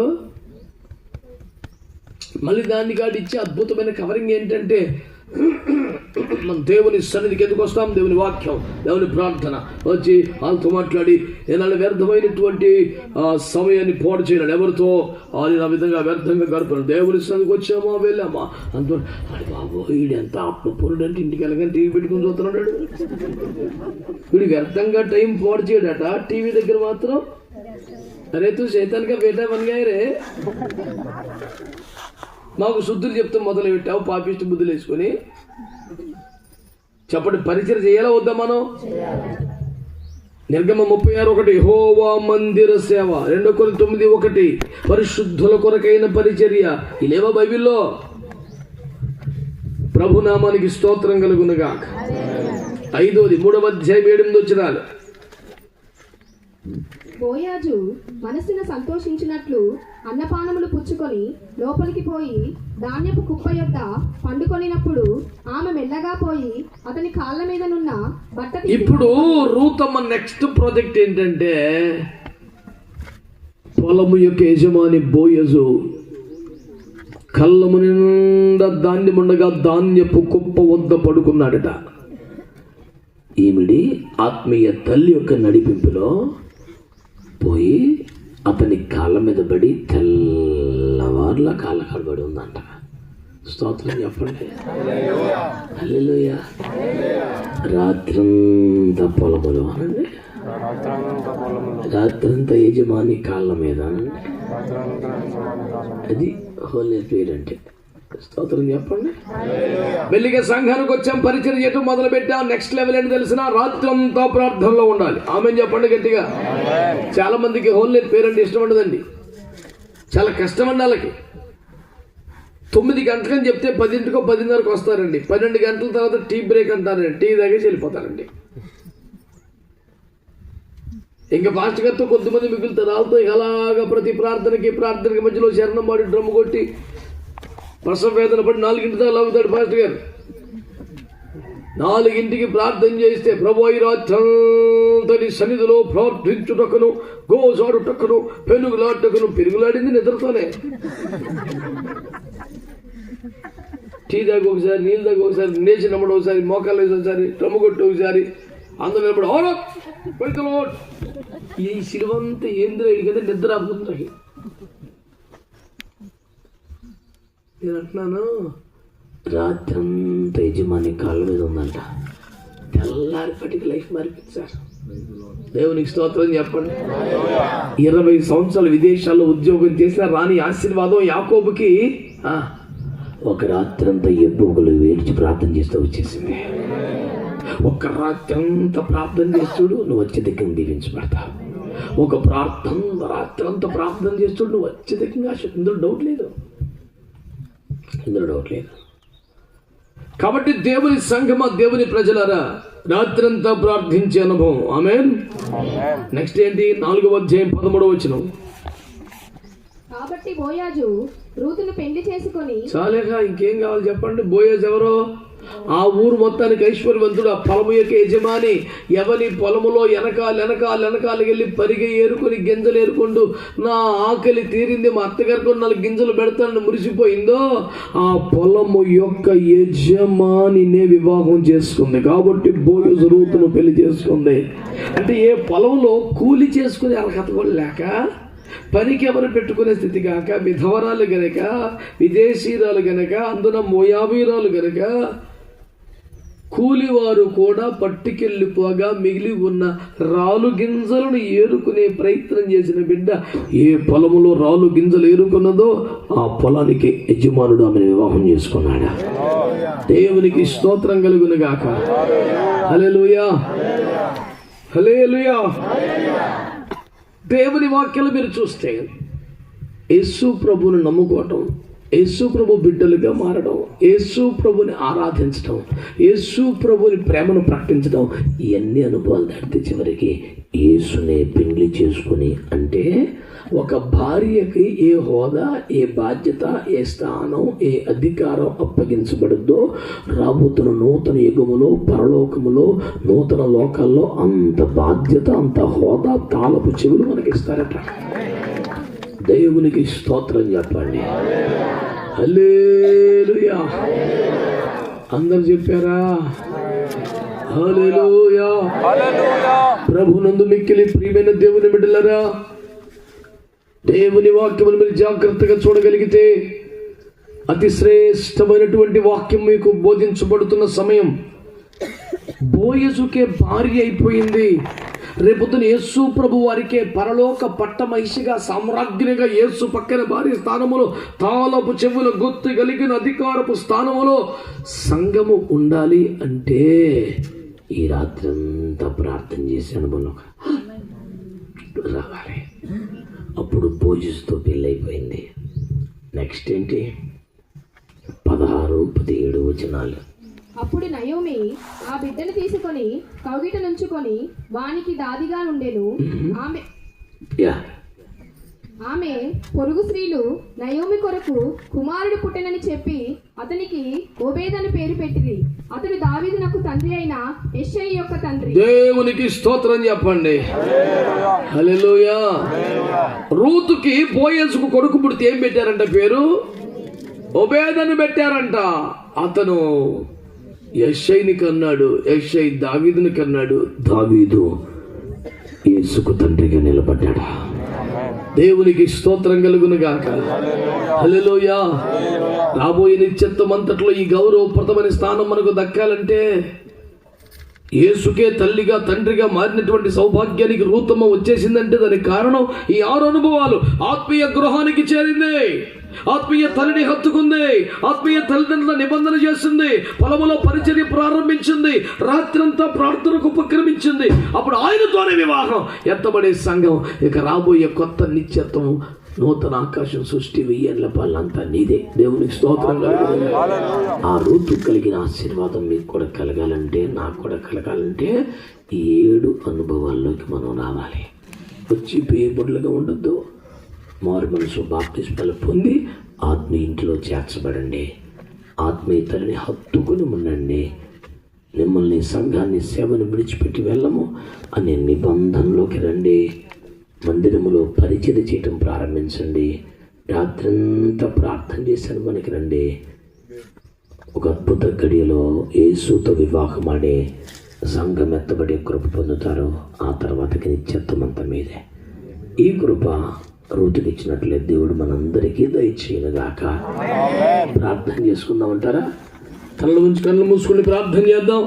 మళ్ళీ దాన్ని కాదు ఇచ్చే అద్భుతమైన కవరింగ్ ఏంటంటే మనం దేవుని సన్నిధికి ఎందుకు వస్తాం? దేవుని వాక్యం, దేవుని ప్రార్థన వచ్చి వాళ్ళతో మాట్లాడి ఏనాడు వ్యర్థమైనటువంటి సమయాన్ని పోటు చేయడం, ఎవరితో వాళ్ళు ఆ విధంగా వ్యర్థంగా గడపడం. దేవుని సన్నిధికి వచ్చామా, వెళ్ళామా అంత అది బాబు వీడు ఎంత ఆత్మపూర్ణుడు అంటే ఇంటికి వెళ్ళగానే టీవీ పెట్టుకుని చూస్తున్నాడు. వీడు వ్యర్థంగా టైం పోటు చేయడట, టీవీ దగ్గర మాత్రం అరే తూ శైతాన్గా బేటా పనిగాయరే. మాకు శుద్ధులు చెప్తూ మొదలు పెట్టావు పాపిష్టి బుద్ధులు వేసుకొని. చెప్పండి, పరిచయం చేయాలా వద్దా మనం? నిర్గమ 36:1 యెహోవా మందిర సేవ, 2 Corinthians 9:1 పరిశుద్ధుల కొరకైన పరిచర్య. ఇలేవా బైబిల్లో? ప్రభునామానికి స్తోత్రం కలుగునుగా. 5వ 3వ అధ్యాయం 8 వచనాలు. బోయాజు మనస్సున సంతోషించినట్లు అన్నపానములు పుచ్చుకొని లోపలికి పోయి ధాన్యపు కుప్ప యొద్ద పండుకొనినప్పుడు ఆమె మెల్లగా పోయి అతని కాళ్ళ మీద నున్న బట్ట తీసి. ఇప్పుడు రూతమ్మ నెక్స్ట్ ప్రాజెక్ట్ ఏంటంటే, పొలము యొక్క యజమాని బోయజు కళ్ళము నిండా ధాన్యముండగా ధాన్యపు కుప్ప వద్ద పడుకున్నాడట. ఈమిడి ఆత్మీయ తల్లి యొక్క నడిపింపులో పోయి అతని కాళ్ళ మీద పడి తెల్లవారులా కాళ్ళ కాడబడి ఉందంట. స్తోత్రం చెప్పండి. హల్లెలూయా. రాత్రంతా పొలములు అనండి, రాత్రంతా యజమాని కాళ్ళ మీద అనండి. అది హోలీ పేరు అంటే. స్తోత్రం చెప్పండి. మెల్లిగా సంఘానికి వచ్చాం, పరిచయం చేయటం మొదలు పెట్టాం. నెక్స్ట్ లెవెల్ ఏంటి తెలిసిన? రాత్రంతా ప్రార్థనలో ఉండాలి. ఆమెన్ చెప్పండి గట్టిగా. చాలా మందికి హోలీ పేరు అంటే ఇష్టం ఉండదండి, చాలా కష్టం అండి వాళ్ళకి. 9 గంటలని చెప్తే 10ంటికో 10:30కు వస్తారండి. 12 గంటల తర్వాత టీ బ్రేక్ అంటారండి, టీ తాగేసి వెళ్ళిపోతారండి. ఇంకా పాస్టర్ గారితో కొద్దిమంది మిగులుతారు. వాళ్ళతో అలాగా ప్రతి ప్రార్థనకి మధ్యలో శరణం మాడి డ్రమ్ము కొట్టి ప్రసవ వేదన పడి 4 దాకా లాగుతాడు పాస్టర్ గారు. 4ంటికి ప్రార్థన చేస్తే ప్రభు ఈ రాత్రి సన్నిధిలో ప్రార్థించుటకును, గోజాడుటకును, పెనుగులాటకును. పెరుగులాడింది నిద్రతోనే. టీ దాకా ఒకసారి, నీళ్ళు దాకా ఒకసారి, నేచినప్పుడు ఒకసారి, మోకాలు వేసి ఒకసారి, డ్రమ్ము కొట్టి ఒకసారి, అందరూ నిలబడి ఓరో పెడుతులో. ఈ సిలువంతా ఏంద్ర ఇడికైతే నిద్ర ఆపుతుంది. నేను అంటున్నాను, రాత్రంతా యజమాని కాళ్ళ మీద ఉందంట. తెల్లారిపటికి లైఫ్ మారిపించారు. దేవునికి స్తోత్రం చెప్పండి. 20 సంవత్సరాలు విదేశాల్లో ఉద్యోగం చేసిన రాని ఆశీర్వాదం యాకోబుకి ఒక రాత్రంతా ఎబ్బోగులు వేడిచి ప్రార్థన చేస్తూ వచ్చేసింది. ఒక రాత్రంతా ప్రార్థన చేస్తుడు, నువ్వు వచ్చే దగ్గర దీవించబడతావు. ఒక రాత్రంతా ప్రార్థన చేస్తుడు, నువ్వు వచ్చే దగ్గర. ఇందులో డౌట్ లేదు. కాబట్టి దేవుని సంఘమా, దేవుని ప్రజలారా, రాత్రంతా ప్రార్థించే అనుభవం. ఆమేన్. నెక్స్ట్ ఏంటి? 4వ అధ్యాయం 13వ వచనం. కాబట్టి బోయాజు రూతును పెళ్లి చేసుకొని. చాలేగా ఇంకేం కావాలి చెప్పండి. బోయాజు ఎవరో? ఆ ఊరు మొత్తానికి ఐశ్వర్యవంతుడు, ఆ పొలము యొక్క యజమాని. ఎవరి పొలములో వెనకాల వెళ్ళి పరిగె ఏరుకొని గింజలు ఏరుకుంటూ నా ఆకలి తీరింది, మా అత్తగారికి 4 గింజలు పెడతానని మురిసిపోయిందో ఆ పొలము యొక్క యజమానినే వివాహం చేసుకుంది. కాబట్టి బోయజు రూతును పెళ్లి చేసుకుంది. అంటే ఏ పొలంలో కూలి చేసుకుని అర్హత కూడా లేక, పనికి ఎవరు పెట్టుకునే స్థితి కాక, విధవరాలు గనక, విదేశీరాలు గనక, అందున మోయాబీరాలు గనక, కూలివారు కూడా పట్టుకెళ్ళిపోగా మిగిలి ఉన్న రాలు గింజలను ఏరుకునే ప్రయత్నం చేసిన బిడ్డ ఏ పొలములో రాలు గింజలు ఏరుకున్నదో ఆ పొలానికి యజమానుడు ఆమెను వివాహం చేసుకున్నాడు. దేవునికి స్తోత్రం కలుగును గాక. హల్లెలూయా, హల్లెలూయా. దేవుని వాక్యాలు మీరు చూస్తే యేసు ప్రభువుని నమ్ముకోవటం, యేసు ప్రభు బిడ్డలుగా మారడం, యేసు ప్రభుని ఆరాధించడం, యేసు ప్రభుని ప్రేమను ప్రకటించడం, ఇవన్నీ అనుభవాలు దాటితే చివరికి యేసునే పెళ్లి చేసుకుని. అంటే ఒక భార్యకి ఏ హోదా, ఏ బాధ్యత, ఏ స్థానం, ఏ అధికారం అప్పగించబడుద్దో రాబోతున్న నూతన యుగములో, పరలోకములో, నూతన లోకాల్లో అంత బాధ్యత, అంత హోదా, తాళపు చెవులు మనకిస్తారట. దేవునికి స్తోత్రం చెప్పండి. హల్లెలూయా. అందరు చెప్పారా? హల్లెలూయా. ప్రభునందు మిక్కిలి ప్రియమైన దేవుని బిడ్డలారా, దేవుని వాక్యమును మీరు జాగ్రత్తగా చూడగలిగితే అతి శ్రేష్టమైనటువంటి వాక్యం మీకు బోధించబడుతున్న సమయం. బోయజుకే భార్య అయిపోయింది. రేపొద్దున యేసు ప్రభు వారికే పరలోక పట్టమహిషిగా సామ్రాజ్ఞిగా యేసు పక్కన భార్య స్థానములో తాళపు చెవుల గుర్తు కలిగిన అధికారపు స్థానములో సంఘము ఉండాలి అంటే ఈ రాత్రి అంతా ప్రార్థన చేసే అనుభవం రావాలి. అప్పుడు బోజుతో పెళ్ళైపోయింది. నెక్స్ట్ ఏంటి? 16, 17 వచనాలు. అప్పుడు నయోమి ఆ బిడ్డను తీసుకొని కౌగిట నుంచుకొని వానికి దాదిగా ఉండెను. ఆమె పొరుగు స్త్రీలు నయోమి కొరకు కుమారుడు పుట్టెనని చెప్పి అతనికి ఓబేద్ అని పేరు పెట్టింది. అతడు దావీదునకు తండ్రి అయిన యెష్షయి యొక్క తండ్రి. దేవునికి స్తోత్రం చెప్పండి. హల్లెలూయా. రూతుకి బోయజుకు కొడుకు పుడితే ఏం పెట్టారంట? పేరు ఓబేద్ అని పెట్టారంట. అతను యెష్షయిని కన్నాడు, యెష్షయి దావీదుని కన్నాడు, దావీదు యేసుకు తండ్రిగా నిలబడ్డాడు. దేవునికి స్తోత్రం కలుగును గాక. హల్లెలూయా. రాబోయే నిత్యత్వం అంతట్లో ఈ గౌరవప్రదమైన స్థానం మనకు దక్కాలంటే యేసుకే తల్లిగా తండ్రిగా మారినటువంటి సౌభాగ్యానికి రూతమ్మ వచ్చేసిందంటే దానికి కారణం ఈ 6 అనుభవాలు. ఆత్మీయ గృహానికి చేరింది, ఆత్మీయ తల్లిని హత్తుకుంది, ఆత్మీయ తల్లిదండ్రుల నిబంధన చేస్తుంది, పొలములో పరిచర్య ప్రారంభించింది, రాత్రంతా ప్రార్థనకు ఉపక్రమించింది. అప్పుడు ఆయనతోనే వివాహం, ఎత్తబడే సంఘం. ఇక రాబోయే కొత్త నిత్యత్వం, నూతన ఆకాశం, సృష్టి, వెయ్యేళ్ల పాలంతా నీదే. దేవునికి స్తోత్రం కలుగుతుంది. ఆ రూతు కలిగిన ఆశీర్వాదం మీకు కూడా కలగాలంటే, నాకు కూడా కలగాలంటే ఈ 7 అనుభవాల్లోకి మనం రావాలి. వచ్చి పేబడులుగా ఉండొద్దు. మారు మనసు బాప్తిస్మాలు పొంది ఆత్మీయ ఇంట్లో చేర్చబడండి. ఆత్మీయ తల్లిని హత్తుకుని ఉండండి. మిమ్మల్ని సంఘాన్ని సేవను విడిచిపెట్టి వెళ్ళము అనే నిబంధనలోకి రండి. మందిరములో పరిచయం చేయటం ప్రారంభించండి. రాత్రంతా ప్రార్థన చేశాను మనకి రండి. ఒక అద్భుత గడియలో యేసుతో వివాహమాడే సంఘం ఎత్తబడే కృప పొందుతారు. ఆ తర్వాతకి నిత్యత్వం అంతా మీదే. ఈ కృప రూతుకి ఇచ్చినట్లే దేవుడు మనందరికీ దయచేయనుగాక. ప్రార్థన చేసుకుందామంటారా? కళ్ళు మూసుకొని ప్రార్థన చేద్దాం.